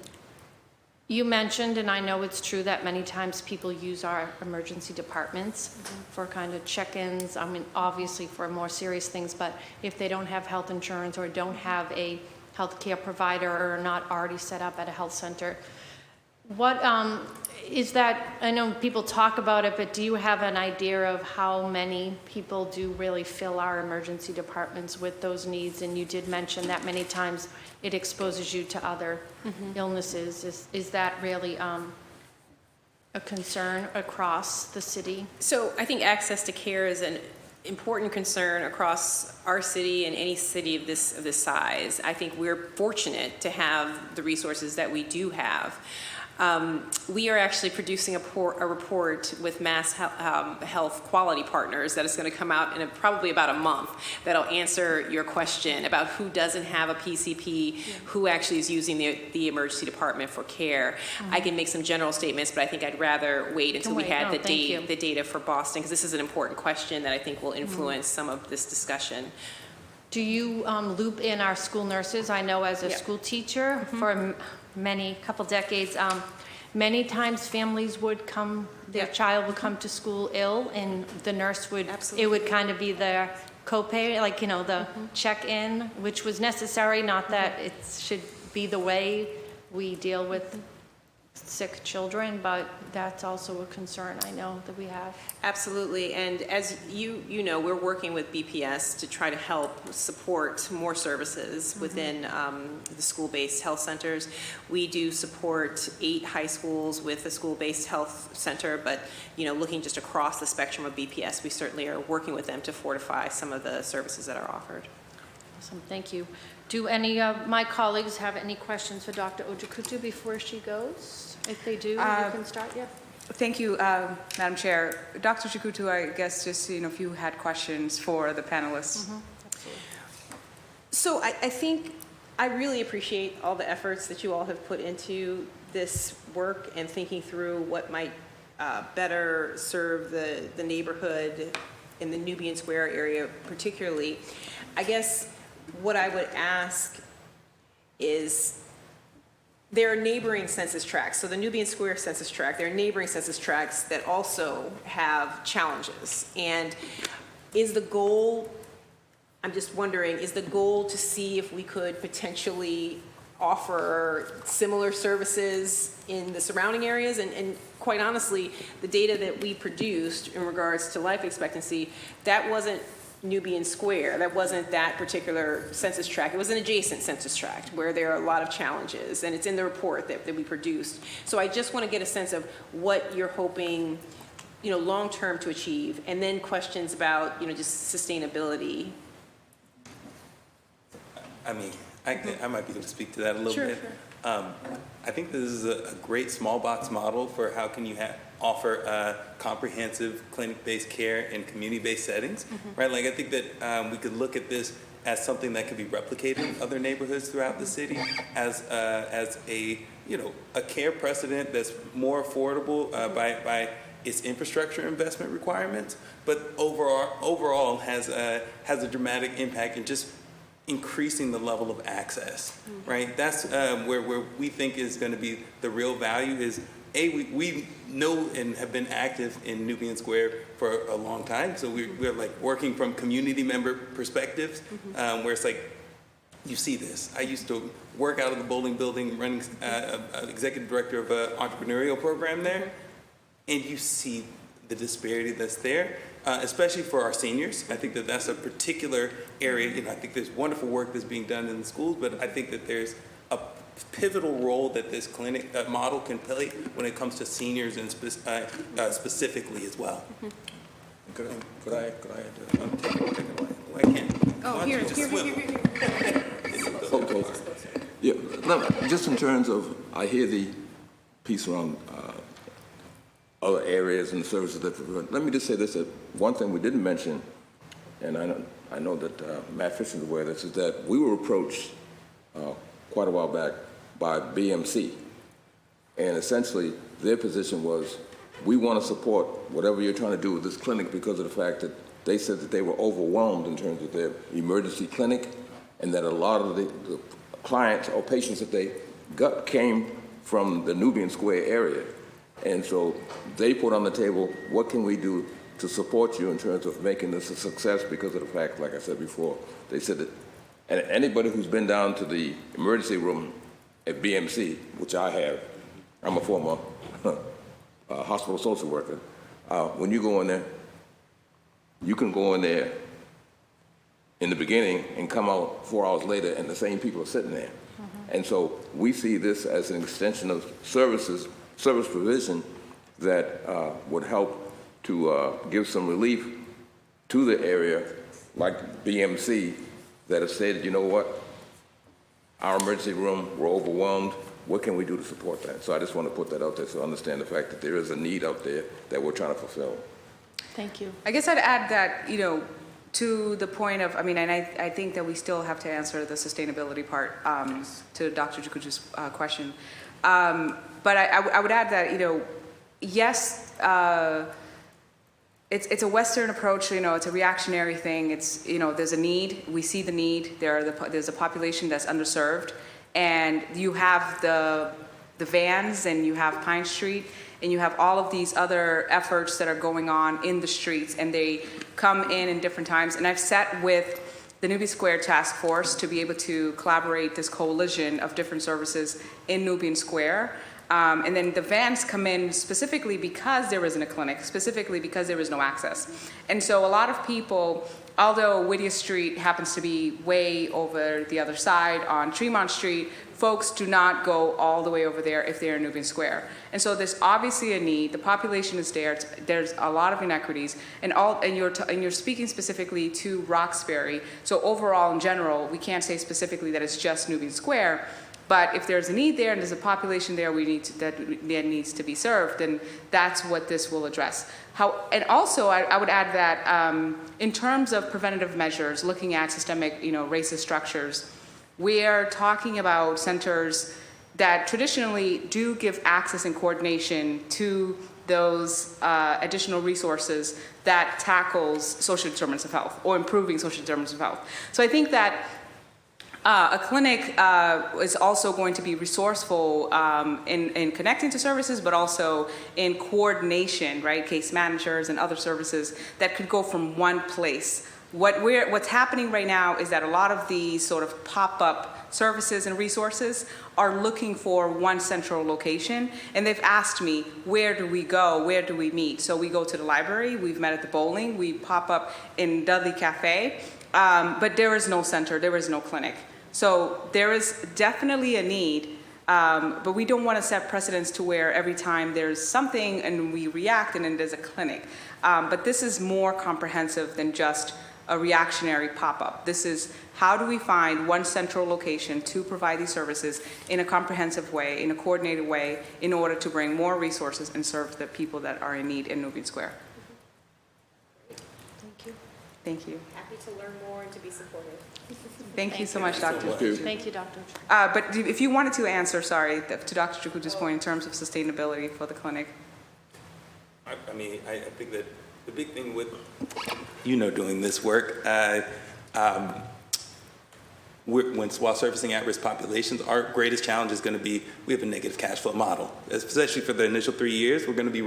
you mentioned, and I know it's true, that many times people use our emergency departments for kind of check-ins. I mean, obviously for more serious things, but if they don't have health insurance or don't have a healthcare provider or are not already set up at a health center, what is that? I know people talk about it, but do you have an idea of how many people do really fill our emergency departments with those needs? And you did mention that many times it exposes you to other illnesses. Is that really a concern across the city? So I think access to care is an important concern across our city and any city of this size. I think we're fortunate to have the resources that we do have. We are actually producing a report with Mass Health Quality Partners that is going to come out in probably about a month, that'll answer your question about who doesn't have a PCP, who actually is using the emergency department for care. I can make some general statements, but I think I'd rather wait until we had the data for Boston, because this is an important question that I think will influence some of this discussion. Do you loop in our school nurses? I know as a school teacher for couple decades, many times families would come, their child would come to school ill, and the nurse would, it would kind of be their copay, like, the check-in, which was necessary, not that it should be the way we deal with sick children, but that's also a concern I know that we have. Absolutely, and as you know, we're working with BPS to try to help support more services within the school-based health centers. We do support 8 high schools with a school-based health center, but looking just across the spectrum of BPS, we certainly are working with them to fortify some of the services that are offered. Awesome, thank you. Do any of my colleagues have any questions for Dr. Ojikutu before she goes? If they do, you can start, yeah. Thank you, Madam Chair. Dr. Chikutu, I guess just, if you had questions for the panelists. Absolutely. So I think I really appreciate all the efforts that you all have put into this work and thinking through what might better serve the neighborhood in the Nubian Square area particularly. I guess what I would ask is, there are neighboring census tracts. So the Nubian Square census tract, there are neighboring census tracts that also have challenges. And is the goal, I'm just wondering, is the goal to see if we could potentially offer similar services in the surrounding areas? And quite honestly, the data that we produced in regards to life expectancy, that wasn't Nubian Square. That wasn't that particular census tract. It was an adjacent census tract where there are a lot of challenges, and it's in the report that we produced. So I just want to get a sense of what you're hoping, long-term to achieve, and then questions about, just sustainability. I mean, I might be able to speak to that a little bit. Sure. I think this is a great small box model for how can you offer comprehensive clinic-based care in community-based settings, right? Like I think that we could look at this as something that could be replicated in other neighborhoods throughout the city as a care precedent that's more affordable by its infrastructure investment requirements, but overall has a dramatic impact in just increasing the level of access, right? That's where we think is going to be the real value is, we know and have been active in Nubian Square for a long time, so we're like working from community member perspectives, where it's like, you see this. I used to work out of the bowling building, running executive director of an entrepreneurial program there, and you see the disparity that's there. Especially for our seniors. I think that that's a particular area. I think there's wonderful work that's being done in the schools, but I think that there's a pivotal role that this clinic model can play when it comes to seniors and specifically as well. Could I take it away? I can't. Oh, here. Okay. Yeah, no, just in terms of, I hear the piece around other areas and services that, let me just say this, that one thing we didn't mention, and I know that Matt Fisher is aware of this, is that we were approached quite a while back by BMC, and essentially their position was, we want to support whatever you're trying to do with this clinic because of the fact that they said that they were overwhelmed in terms of their emergency clinic, and that a lot of the clients or patients that they got came from the Nubian Square area. And so they put on the table, what can we do to support you in terms of making this a success because of the fact, like I said before, they said that, and anybody who's been down to the emergency room at BMC, which I have, I'm a former hospital social worker, when you go in there, you can go in there in the beginning and come out 4 hours later and the same people are sitting there. And so we see this as an extension of service provision that would help to give some relief to the area, like BMC, that have said, you know what, our emergency room, we're overwhelmed, what can we do to support that? So I just want to put that out there so I understand the fact that there is a need out there that we're trying to fulfill. Thank you. I guess I'd add that, to the point of, and I think that we still have to answer the sustainability part to Dr. Jakutu's question. But I would add that, yes, it's a Western approach, it's a reactionary thing. It's, there's a need, we see the need, there's a population that's underserved, and you have the vans, and you have Pine Street, and you have all of these other efforts that are going on in the streets, and they come in different times. And I've sat with the Nubian Square Task Force to be able to collaborate this coalition of different services in Nubian Square. And then the vans come in specifically because there isn't a clinic, specifically because there is no access. And so a lot of people, although Whittier Street happens to be way over the other side on Tremont Street, folks do not go all the way over there if they're in Nubian Square. And so there's obviously a need. The population is there. There's a lot of inequities. And you're speaking specifically to Roxbury. So overall, in general, we can't say specifically that it's just Nubian Square. But if there's a need there and there's a population there that needs to be served, then that's what this will address. And also, I would add that in terms of preventative measures, looking at systemic, racist structures, we are talking about centers that traditionally do give access and coordination to those additional resources that tackles social determinants of health or improving social determinants of health. So I think that a clinic is also going to be resourceful in connecting to services, but also in coordination, right? Case managers and other services that could go from one place. What's happening right now is that a lot of these sort of pop-up services and resources are looking for one central location, and they've asked me, where do we go? Where do we meet? So we go to the library, we've met at the bowling, we pop up in Dudley Cafe, but there is no center, there is no clinic. So there is definitely a need, but we don't want to set precedents to where every time there's something and we react and then there's a clinic. But this is more comprehensive than just a reactionary pop-up. This is how do we find one central location to provide these services in a comprehensive way, in a coordinated way, in order to bring more resources and serve the people that are in need in Nubian Square. Thank you. Thank you. Happy to learn more and to be supportive. Thank you so much, Dr. Thank you, Dr. But if you wanted to answer, sorry, to Dr. Chakuta's point in terms of sustainability for the clinic. I think that the big thing with, doing this work, while servicing at-risk populations, our greatest challenge is going to be we have a negative cash flow model. Especially for the initial 3 years, we're going to be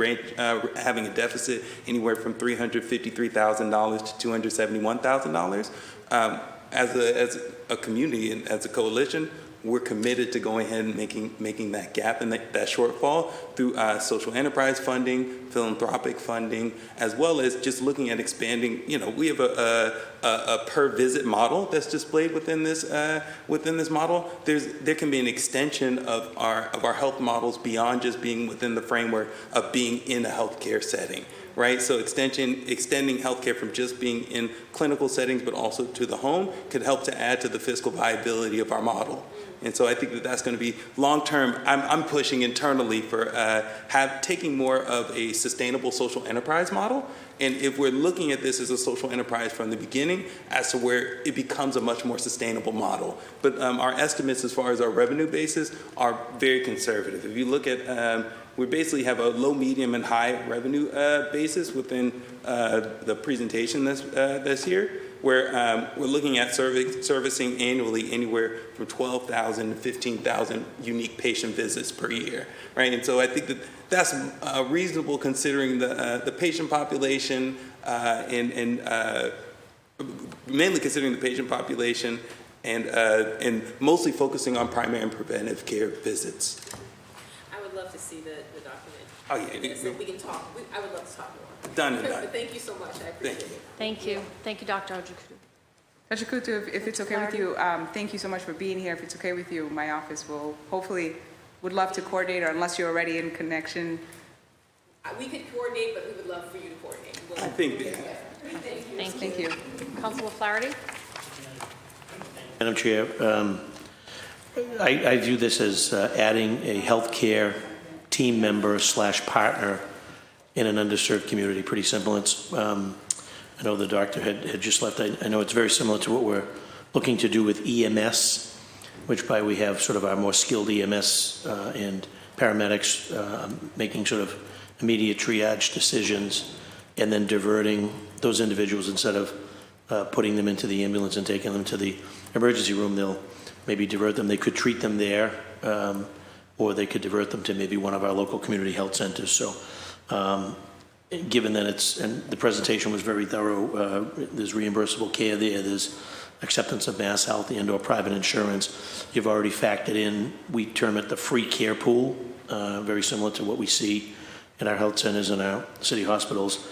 having a deficit anywhere from $353,000 to $271,000. As a community and as a coalition, we're committed to going ahead and making that gap and that shortfall through social enterprise funding, philanthropic funding, as well as just looking at expanding. We have a per visit model that's displayed within this model. There can be an extension of our health models beyond just being within the framework of being in a healthcare setting. Right, so extending healthcare from just being in clinical settings, but also to the home, could help to add to the fiscal viability of our model. And so I think that that's going to be long-term. I'm pushing internally for taking more of a sustainable social enterprise model. And if we're looking at this as a social enterprise from the beginning, as to where it becomes a much more sustainable model. But our estimates as far as our revenue basis are very conservative. If you look at we basically have a low, medium, and high revenue basis within the presentation that's here, where we're looking at servicing annually anywhere from 12,000 to 15,000 unique patient visits per year, right? And so I think that that's reasonable considering the patient population and mainly considering the patient population and mostly focusing on primary and preventive care visits. I would love to see the document. Oh, yeah. So we can talk. I would love to talk more. Done and done. But thank you so much. I appreciate it. Thank you. Thank you, Dr. Ojukudu. Dr. Kutu, if it's okay with you, thank you so much for being here. If it's okay with you, my office would love to coordinate, or unless you're already in connection. We could coordinate, but we would love for you to coordinate. I think that. Thank you. Councilor Flaherty? Madam Chair, I view this as adding a healthcare team member / partner in an underserved community. Pretty simple. It's, I know the doctor had just left. I know it's very similar to what we're looking to do with EMS, which by we have sort of our more skilled EMS and paramedics making sort of immediate triage decisions and then diverting those individuals instead of putting them into the ambulance and taking them to the emergency room. They'll maybe divert them. They could treat them there, or they could divert them to maybe one of our local community health centers. So given that and the presentation was very thorough, there's reimbursable care there, there's acceptance of mass health and or private insurance. You've already factored in, we term it the free care pool, very similar to what we see in our health centers and our city hospitals,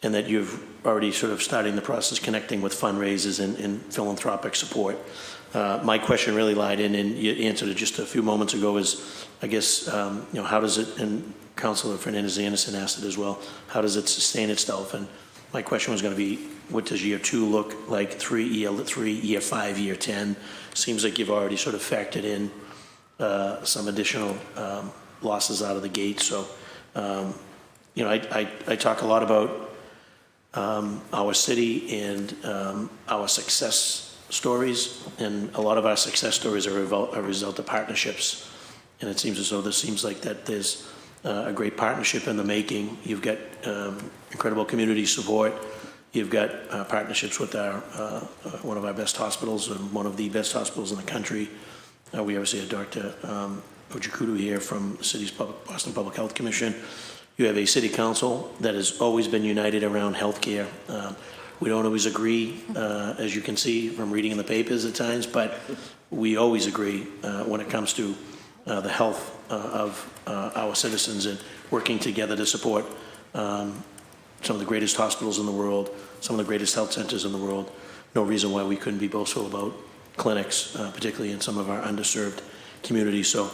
and that you've already sort of starting the process connecting with fundraisers and philanthropic support. My question really lied in, and you answered it just a few moments ago, is, I guess, how does it, and Councilor Fernandez-Anderson asked it as well, how does it sustain itself? And my question was going to be, what does year 2 look like, year 5, year 10? Seems like you've already sort of factored in some additional losses out of the gate. So, I talk a lot about our city and our success stories, and a lot of our success stories are a result of partnerships. And it seems as though there's a great partnership in the making. You've got incredible community support. You've got partnerships with one of our best hospitals, and one of the best hospitals in the country. We obviously have Dr. Ojikudu here from the city's Boston Public Health Commission. You have a city council that has always been united around healthcare. We don't always agree, as you can see from reading in the papers at times, but we always agree when it comes to the health of our citizens, and working together to support some of the greatest hospitals in the world, some of the greatest health centers in the world. No reason why we couldn't be boastful about clinics, particularly in some of our underserved communities. So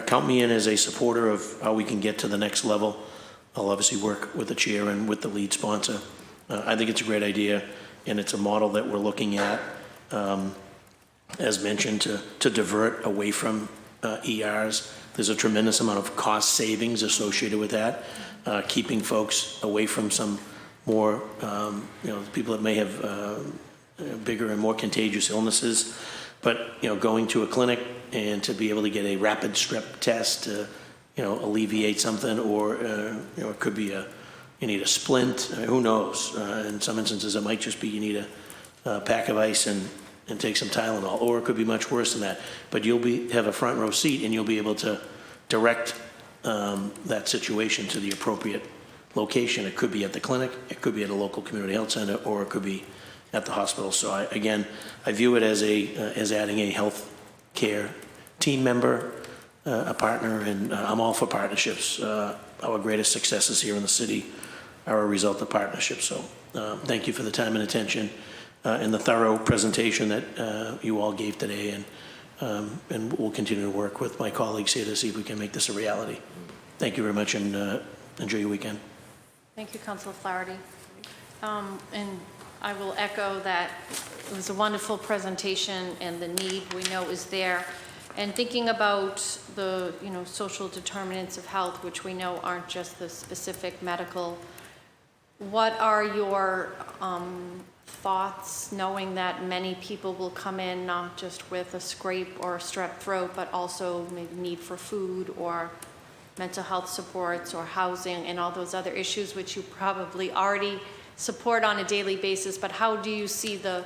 count me in as a supporter of how we can get to the next level. I'll obviously work with the chair and with the lead sponsor. I think it's a great idea, and it's a model that we're looking at, as mentioned, to divert away from ERs. There's a tremendous amount of cost savings associated with that, keeping folks away from some more, people that may have bigger and more contagious illnesses. But, going to a clinic and to be able to get a rapid strep test to, alleviate something, or, it could be you need a splint, who knows? In some instances, it might just be you need a pack of ice and take some Tylenol, or it could be much worse than that. But you'll have a front row seat, and you'll be able to direct that situation to the appropriate location. It could be at the clinic, it could be at a local community health center, or it could be at the hospital. So I view it as adding a health care team member, a partner, and I'm all for partnerships. Our greatest successes here in the city are a result of partnerships. So thank you for the time and attention and the thorough presentation that you all gave today, and we'll continue to work with my colleagues here to see if we can make this a reality. Thank you very much, and enjoy your weekend. Thank you, Councilor Flaherty. And I will echo that it was a wonderful presentation, and the need we know is there. And thinking about the social determinants of health, which we know aren't just the specific medical, what are your thoughts, knowing that many people will come in not just with a scrape or a strep throat, but also maybe need for food or mental health supports or housing and all those other issues which you probably already support on a daily basis, but how do you see the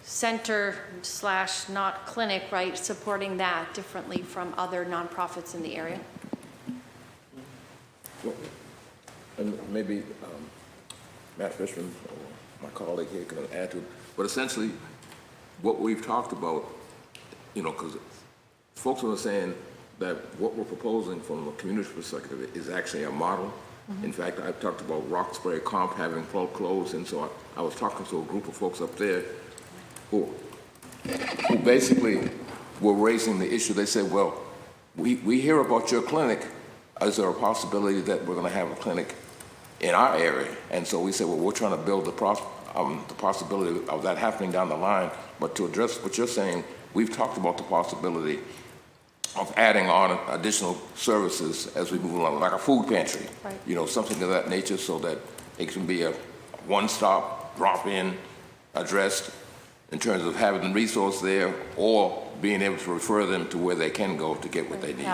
center / not clinic, right, supporting that differently from other nonprofits in the area? Well, and maybe Matt Fishman, or my colleague here, can add to it. But essentially, what we've talked about, because folks are saying that what we're proposing from a community perspective is actually a model. Mm-hmm. In fact, I talked about Roxbury Comp having closed, and so I was talking to a group of folks up there who basically were raising the issue. They said, well, we hear about your clinic. Is there a possibility that we're going to have a clinic in our area? And so we said, well, we're trying to build the possibility of that happening down the line. But to address what you're saying, we've talked about the possibility of adding on additional services as we move along, like a food pantry, right. Something of that nature, so that it can be a one-stop, drop-in, addressed in terms of having the resource there, or being able to refer them to where they can go to get what they need.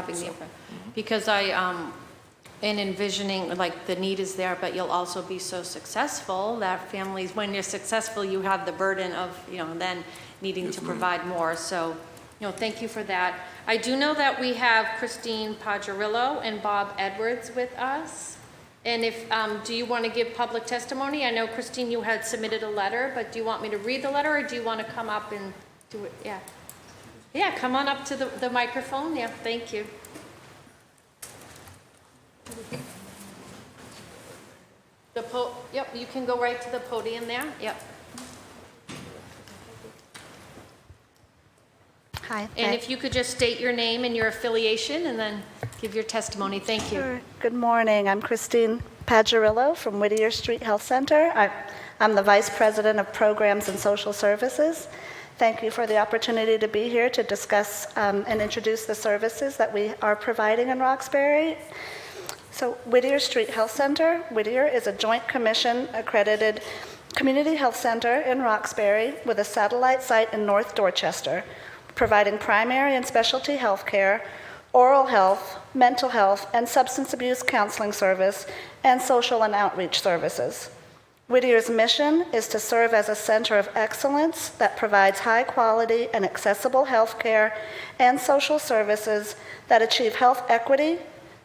Because in envisioning, like, the need is there, but you'll also be so successful that families, when you're successful, you have the burden of, then needing to provide more. So, thank you for that. I do know that we have Christine Pajarillo and Bob Edwards with us. And if, do you want to give public testimony? I know, Christine, you had submitted a letter, but do you want me to read the letter, or do you want to come up and do it? Yeah. Yeah, come on up to the microphone. Yeah, thank you. Yep, you can go right to the podium there. Yep. Hi. And if you could just state your name and your affiliation and then give your testimony. Thank you. Sure. Good morning. I'm Christine Pagerillo from Whittier Street Health Center. I'm the Vice President of Programs and Social Services. Thank you for the opportunity to be here to discuss and introduce the services that we are providing in Roxbury. So Whittier Street Health Center. Whittier is a Joint Commission accredited community health center in Roxbury with a satellite site in North Dorchester, providing primary and specialty health care, oral health, mental health, and substance abuse counseling service, and social and outreach services. Whittier's mission is to serve as a center of excellence that provides high quality and accessible health care and social services that achieve health equity,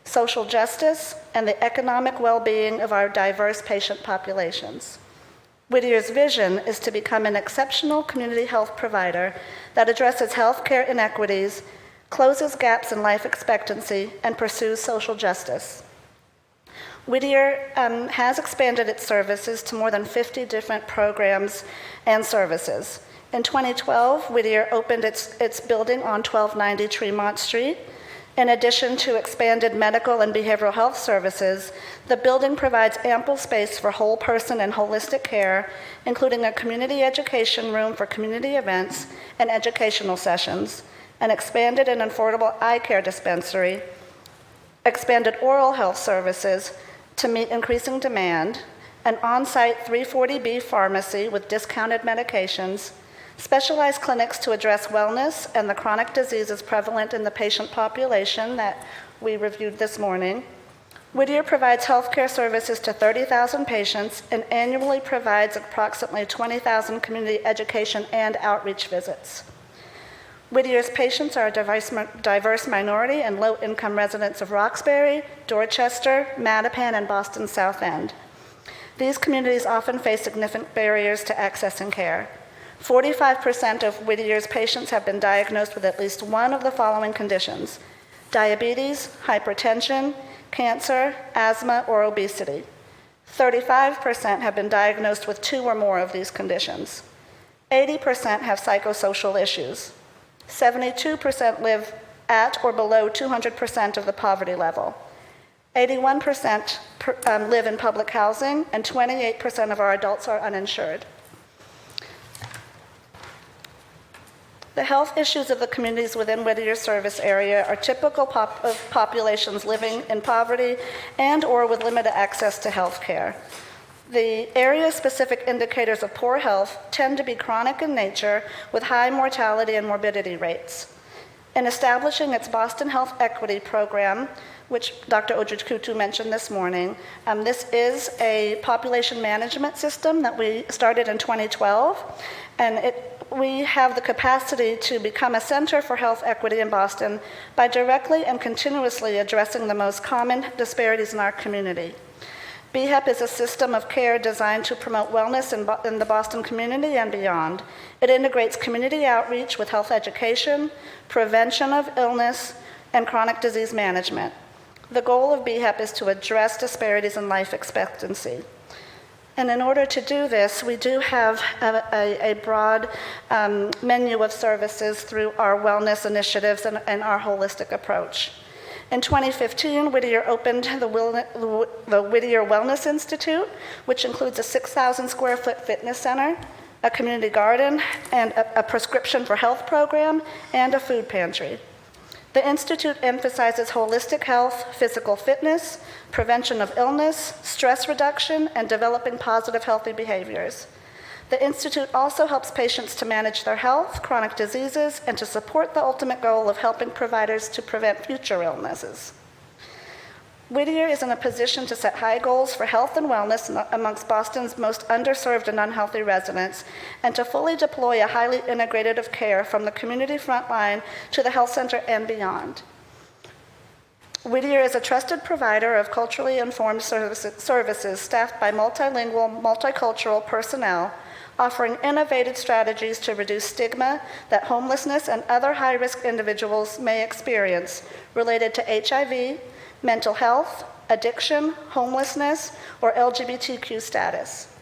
social justice, and the economic well-being of our diverse patient populations. Whittier's vision is to become an exceptional community health provider that addresses healthcare inequities, closes gaps in life expectancy, and pursues social justice. Whittier has expanded its services to more than 50 different programs and services. In 2012, Whittier opened its building on 1290 Tremont Street. In addition to expanded medical and behavioral health services, the building provides ample space for whole person and holistic care, including a community education room for community events and educational sessions, an expanded and affordable eye care dispensary, expanded oral health services to meet increasing demand, an on-site 340B pharmacy with discounted medications, specialized clinics to address wellness and the chronic diseases prevalent in the patient population that we reviewed this morning. Whittier provides healthcare services to 30,000 patients and annually provides approximately 20,000 community education and outreach visits. Whittier's patients are a diverse minority and low-income residents of Roxbury, Dorchester, Mattapan, and Boston South End. These communities often face significant barriers to accessing care. 45% of Whittier's patients have been diagnosed with at least one of the following conditions: diabetes, hypertension, cancer, asthma, or obesity. 35% have been diagnosed with 2 or more of these conditions. 80% have psychosocial issues. 72% live at or below 200% of the poverty level. 81% live in public housing, and 28% of our adults are uninsured. The health issues of the communities within Whittier's service area are typical of populations living in poverty and or with limited access to health care. The area-specific indicators of poor health tend to be chronic in nature with high mortality and morbidity rates. In establishing its Boston Health Equity Program, which Dr. Ojikutu mentioned this morning, this is a population management system that we started in 2012, and we have the capacity to become a center for health equity in Boston by directly and continuously addressing the most common disparities in our community. BHEP is a system of care designed to promote wellness in the Boston community and beyond. It integrates community outreach with health education, prevention of illness, and chronic disease management. The goal of BHEP is to address disparities in life expectancy. And in order to do this, we do have a broad menu of services through our wellness initiatives and our holistic approach. In 2015, Whittier opened the Whittier Wellness Institute, which includes a 6,000 square foot fitness center, a community garden, and a prescription for health program, and a food pantry. The Institute emphasizes holistic health, physical fitness, prevention of illness, stress reduction, and developing positive, healthy behaviors. The Institute also helps patients to manage their health, chronic diseases, and to support the ultimate goal of helping providers to prevent future illnesses. Whittier is in a position to set high goals for health and wellness amongst Boston's most underserved and unhealthy residents, and to fully deploy a highly integrative care from the community front line to the health center and beyond. Whittier is a trusted provider of culturally informed services staffed by multilingual, multicultural personnel, offering innovative strategies to reduce stigma that homelessness and other high-risk individuals may experience related to HIV, mental health, addiction, homelessness, or LGBTQ status.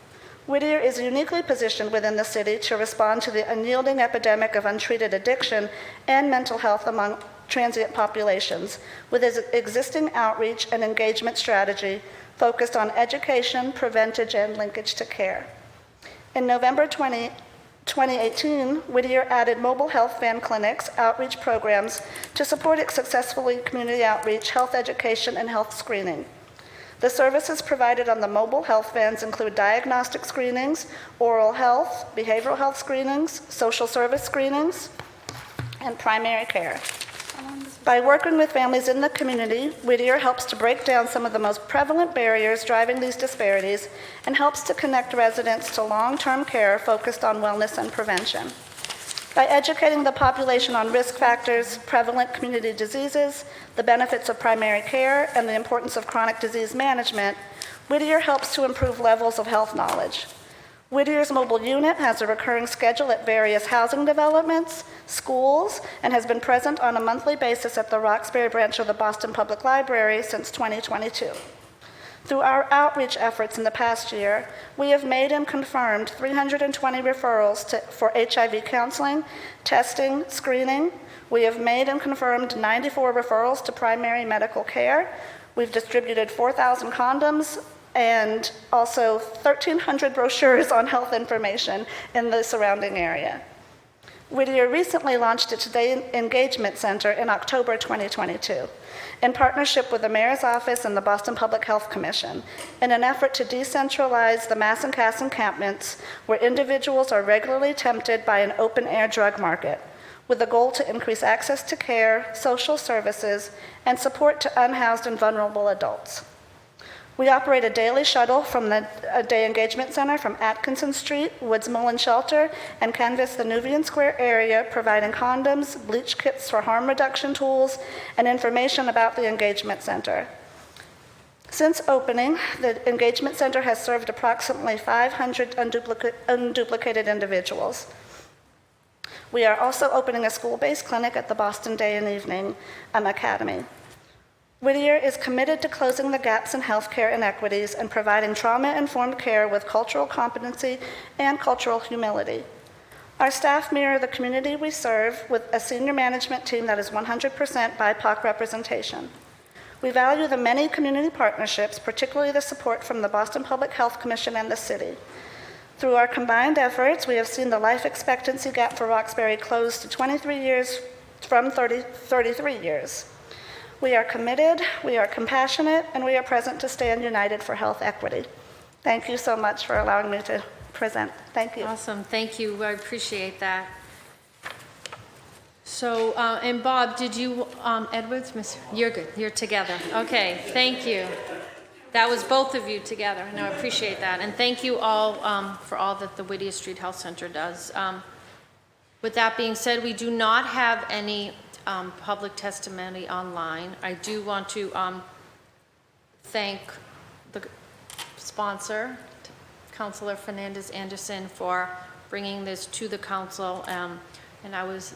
Whittier is uniquely positioned within the city to respond to the unyielding epidemic of untreated addiction and mental health among transient populations, with its existing outreach and engagement strategy focused on education, prevention, and linkage to care. In November 2018, Whittier added mobile health van clinics, outreach programs to support its successfully community outreach, health education, and health screening. The services provided on the mobile health vans include diagnostic screenings, oral health, behavioral health screenings, social service screenings, and primary care. By working with families in the community, Whittier helps to break down some of the most prevalent barriers driving these disparities and helps to connect residents to long-term care focused on wellness and prevention. By educating the population on risk factors, prevalent community diseases, the benefits of primary care, and the importance of chronic disease management, Whittier helps to improve levels of health knowledge. Whittier's mobile unit has a recurring schedule at various housing developments, schools, and has been present on a monthly basis at the Roxbury branch of the Boston Public Library since 2022. Through our outreach efforts in the past year, we have made and confirmed 320 referrals for HIV counseling, testing, screening. We have made and confirmed 94 referrals to primary medical care. We've distributed 4,000 condoms and also 1,300 brochures on health information in the surrounding area. Whittier recently launched its Day Engagement Center in October 2022 in partnership with the Mayor's Office and the Boston Public Health Commission in an effort to decentralize the mass and cash encampments where individuals are regularly tempted by an open-air drug market, with the goal to increase access to care, social services, and support to unhoused and vulnerable adults. We operate a daily shuttle from the Day Engagement Center from Atkinson Street, Woods Mullen Shelter, and canvass the Nubian Square area, providing condoms, bleach kits for harm reduction tools, and information about the Engagement Center. Since opening, the Engagement Center has served approximately 500 unduplicated individuals. We are also opening a school-based clinic at the Boston Day and Evening Academy. Whittier is committed to closing the gaps in healthcare inequities and providing trauma-informed care with cultural competency and cultural humility. Our staff mirror the community we serve with a senior management team that is 100% BIPOC representation. We value the many community partnerships, particularly the support from the Boston Public Health Commission and the city. Through our combined efforts, we have seen the life expectancy gap for Roxbury close to 23 years from 33 years. We are committed, we are compassionate, and we are present to stand united for health equity. Thank you so much for allowing me to present. Thank you. Awesome, thank you, I appreciate that. So, and Bob, did you, Edwards, Miss, you're good, you're together. Okay, thank you. That was both of you together, and I appreciate that. And thank you all for all that the Whittier Street Health Center does. With that being said, we do not have any public testimony online. I do want to thank the sponsor, Councilor Fernandez-Anderson, for bringing this to the council. And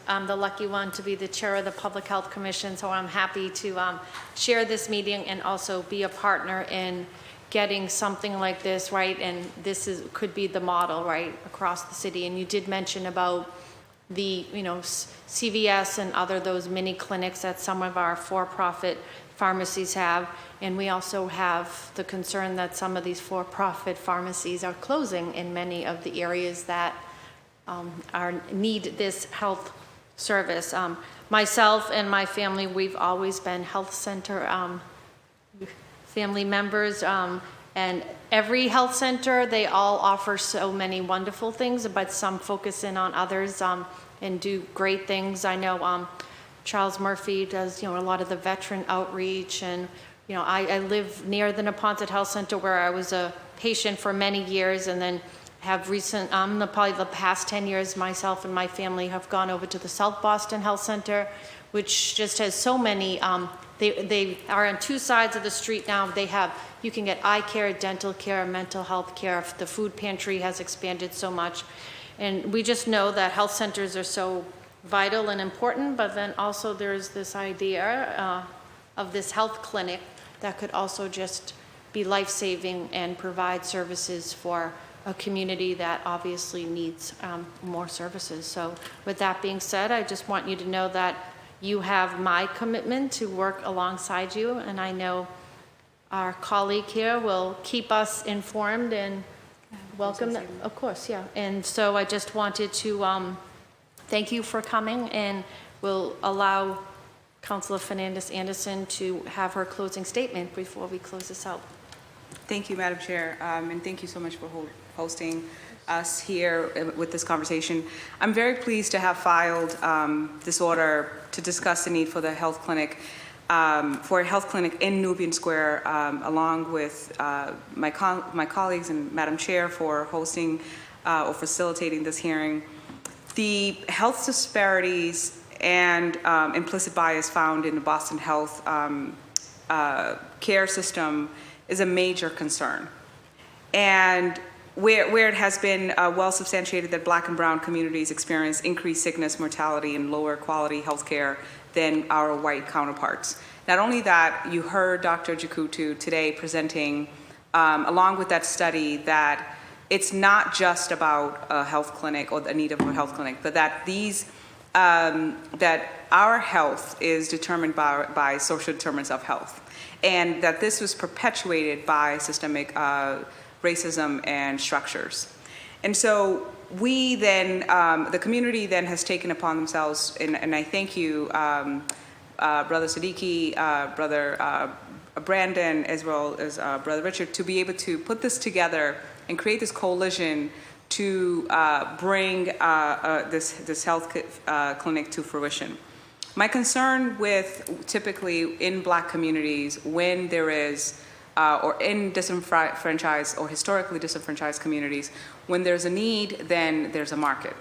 I'm the lucky one to be the chair of the Public Health Commission, so I'm happy to chair this meeting and also be a partner in getting something like this, right? And this could be the model, right, across the city. And you did mention about the, CVS and those mini clinics that some of our for-profit pharmacies have. And we also have the concern that some of these for-profit pharmacies are closing in many of the areas that need this health service. Myself and my family, we've always been health center family members, and every health center, they all offer so many wonderful things, but some focus in on others and do great things. I know Charles Murphy does, a lot of the veteran outreach, and I live near the Neponset Health Center where I was a patient for many years, and then have probably the past 10 years, myself and my family have gone over to the South Boston Health Center, which just has so many, they are on two sides of the street now. You can get eye care, dental care, mental health care. The food pantry has expanded so much. And we just know that health centers are so vital and important, but then also there's this idea of this health clinic that could also just be life-saving and provide services for a community that obviously needs more services. So with that being said, I just want you to know that you have my commitment to work alongside you, and I know our colleague here will keep us informed and welcome them. Of course, yeah. And so I just wanted to thank you for coming, and we'll allow Councilor Fernandez-Anderson to have her closing statement before we close this out. Thank you, Madam Chair, and thank you so much for hosting us here with this conversation. I'm very pleased to have filed this order to discuss the need for the health clinic, for a health clinic in Nubian Square, along with my colleagues and Madam Chair for hosting or facilitating this hearing. The health disparities and implicit bias found in the Boston Health care system is a major concern. And where it has been well substantiated that Black and brown communities experience increased sickness, mortality, and lower quality health care than our white counterparts. Not only that, you heard Dr. Jakutu today presenting, along with that study, that it's not just about a health clinic or the need of a health clinic, but that that our health is determined by social determinants of health, and that this was perpetuated by systemic racism and structures. And so we then, the community then has taken upon themselves, and I thank you, Brother Siddiqui, Brother Brandon, as well as Brother Richard, to be able to put this together and create this coalition to bring this health clinic to fruition. My concern with typically in Black communities, when there is, or in disenfranchised or historically disenfranchised communities, when there's a need, then there's a market.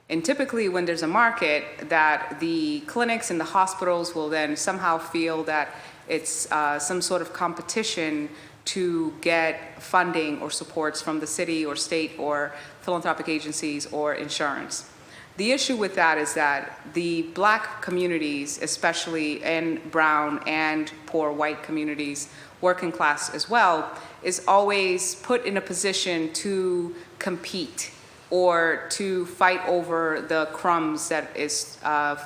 And typically when there's a market, that the clinics and the hospitals will then somehow feel that it's some sort of competition to get funding or supports from the city or state or philanthropic agencies or insurance. The issue with that is that the Black communities, especially, and brown and poor white communities, working class as well, is always put in a position to compete or to fight over the crumbs that is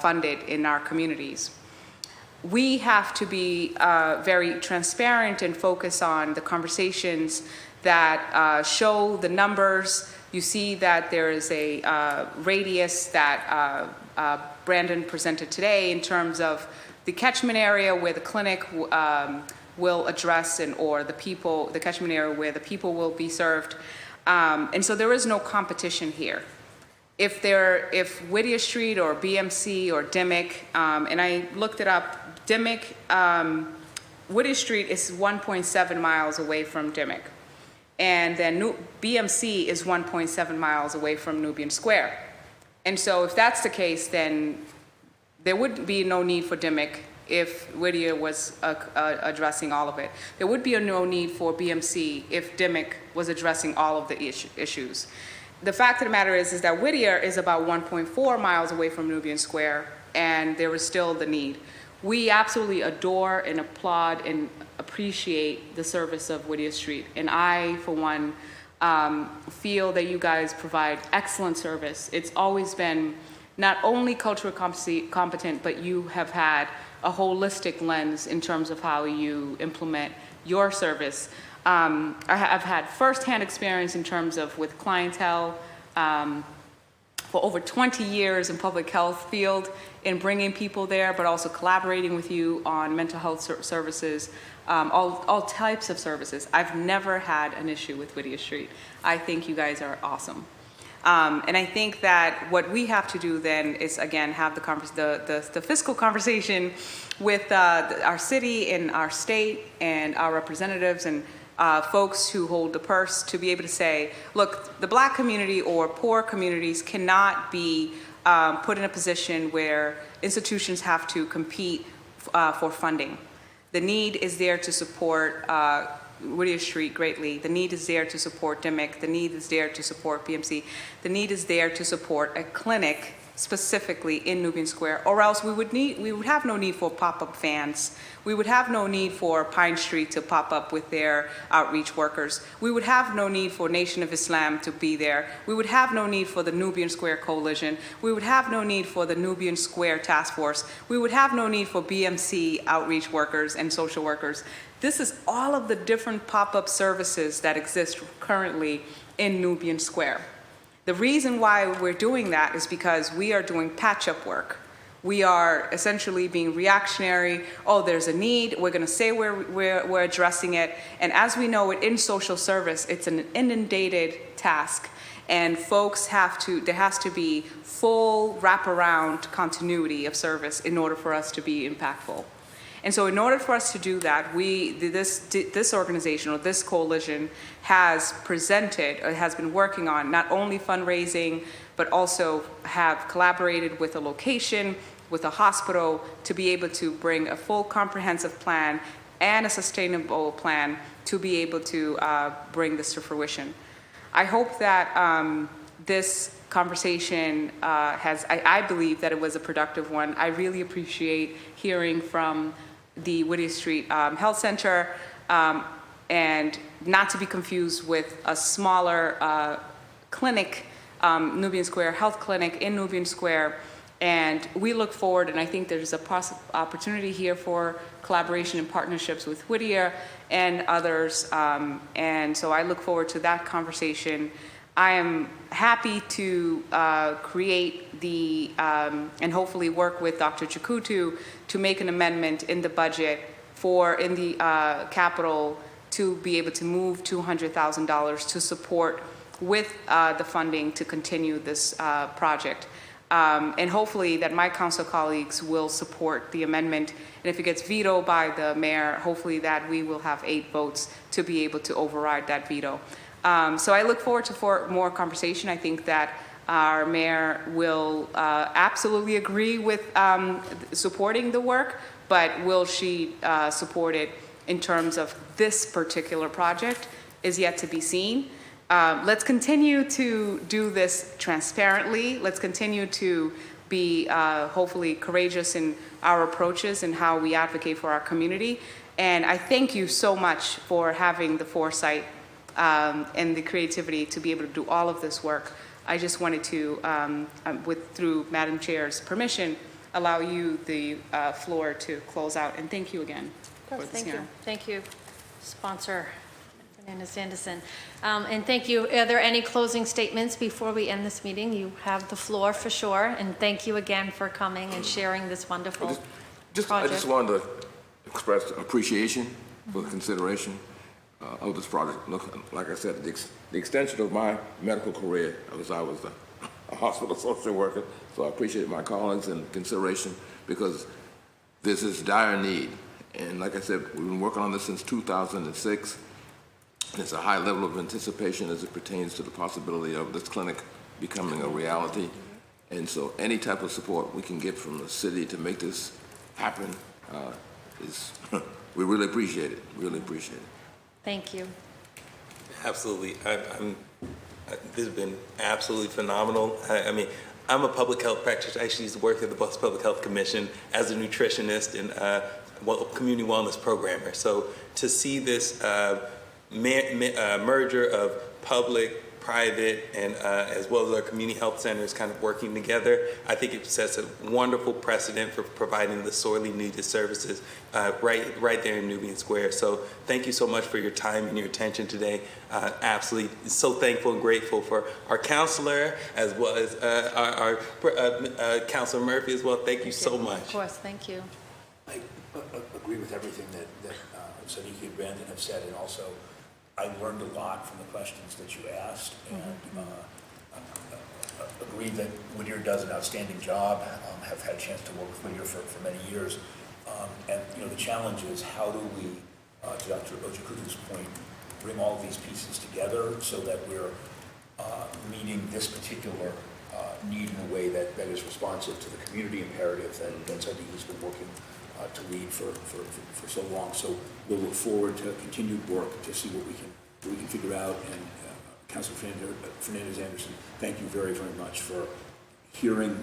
funded in our communities. We have to be very transparent and focus on the conversations that show the numbers. You see that there is a radius that Brandon presented today in terms of the catchment area where the clinic will address, or the catchment area where the people will be served. And so there is no competition here. If Whittier Street or BMC or Dimmick, and I looked it up, Dimmick, Whittier Street is 1.7 miles away from Dimmick. And then BMC is 1.7 miles away from Nubian Square. And so if that's the case, then there would be no need for Dimmick if Whittier was addressing all of it. There would be no need for BMC if Dimmick was addressing all of the issues. The fact of the matter is that Whittier is about 1.4 miles away from Nubian Square, and there is still the need. We absolutely adore and applaud and appreciate the service of Whittier Street. And I, for one, feel that you guys provide excellent service. It's always been not only culturally competent, but you have had a holistic lens in terms of how you implement your service. I've had firsthand experience in terms of with clientele for over 20 years in public health field in bringing people there, but also collaborating with you on mental health services, all types of services. I've never had an issue with Whittier Street. I think you guys are awesome. And I think that what we have to do then is, again, have the fiscal conversation with our city and our state and our representatives and folks who hold the purse to be able to say, look, the Black community or poor communities cannot be put in a position where institutions have to compete for funding. The need is there to support Whittier Street greatly. The need is there to support Dimmick. The need is there to support BMC. The need is there to support a clinic specifically in Nubian Square, or else we would have no need for pop-up vans. We would have no need for Pine Street to pop up with their outreach workers. We would have no need for Nation of Islam to be there. We would have no need for the Nubian Square Coalition. We would have no need for the Nubian Square Task Force. We would have no need for BMC outreach workers and social workers. This is all of the different pop-up services that exist currently in Nubian Square. The reason why we're doing that is because we are doing patch-up work. We are essentially being reactionary. Oh, there's a need. We're going to say we're addressing it. And as we know it in social service, it's an inundated task. And there has to be full wraparound continuity of service in order for us to be impactful. And so in order for us to do that, this organization or this coalition has been working on not only fundraising, but also have collaborated with a location, with a hospital, to be able to bring a full comprehensive plan and a sustainable plan to be able to bring this to fruition. I hope that this conversation I believe that it was a productive one. I really appreciate hearing from the Whittier Street Health Center, and not to be confused with a smaller clinic, Nubian Square Health Clinic in Nubian Square. And we look forward, and I think there's a opportunity here for collaboration and partnerships with Whittier and others. And so I look forward to that conversation. I am happy to create and hopefully work with Dr. Chikutu to make an amendment in the budget in the capital to be able to move $200,000 to support with the funding to continue this project. And hopefully that my council colleagues will support the amendment. And if it gets vetoed by the mayor, hopefully that we will have 8 votes to be able to override that veto. So I look forward to more conversation. I think that our mayor will absolutely agree with supporting the work, but will she support it in terms of this particular project is yet to be seen. Let's continue to do this transparently. Let's continue to be hopefully courageous in our approaches and how we advocate for our community. And I thank you so much for having the foresight and the creativity to be able to do all of this work. I just wanted to, through Madam Chair's permission, allow you the floor to close out. And thank you again. Of course, thank you. Thank you, sponsor Fernandez-Anderson. And thank you. Are there any closing statements before we end this meeting? You have the floor for sure. And thank you again for coming and sharing this wonderful project. I just wanted to express appreciation for the consideration of this project. Look, like I said, the extension of my medical career, I was a hospital social worker, so I appreciate my colleagues and consideration because this is dire need. And like I said, we've been working on this since 2006. There's a high level of anticipation as it pertains to the possibility of this clinic becoming a reality. And so any type of support we can get from the city to make this happen we really appreciate it, really appreciate it. Thank you. Absolutely. This has been absolutely phenomenal. I mean, I'm a public health practitioner. I actually used to work at the Boston Public Health Commission as a nutritionist and community wellness programmer. So to see this merger of public, private, and as well as our community health centers kind of working together, I think it sets a wonderful precedent for providing the sorely needed services right there in Nubian Square. So thank you so much for your time and your attention today. Absolutely so thankful and grateful for our counselor as well as our Councilor Murphy as well. Thank you so much. Of course, thank you. I agree with everything that Sadiq and Brandon have said, and also I learned a lot from the questions that you asked, and agree that Whittier does an outstanding job. Have had a chance to work with Whittier for many years, and the challenge is how do we, to Dr. Ojikudu's point, bring all of these pieces together so that we're meeting this particular need in a way that is responsive to the community imperative that Sadiq has been working to lead for so long. So we'll look forward to continued work to see what we can figure out. And Councilor Fernandez-Anderson, thank you very, very much for hearing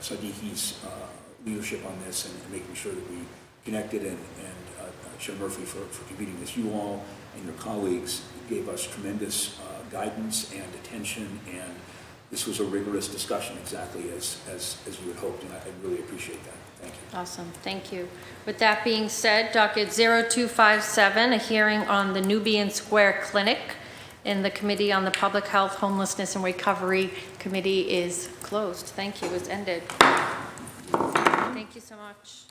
Sadiqi's leadership on this and making sure that we connected, and Chair Murphy for convening this. You all and your colleagues gave us tremendous guidance and attention, and this was a rigorous discussion, exactly as you had hoped, and I really appreciate that. Thank you. Awesome, thank you. With that being said, docket 0257, a hearing on the Nubian Square Clinic in the Committee on the Public Health, Homelessness and Recovery Committee is closed. Thank you, it's ended. Thank you so much.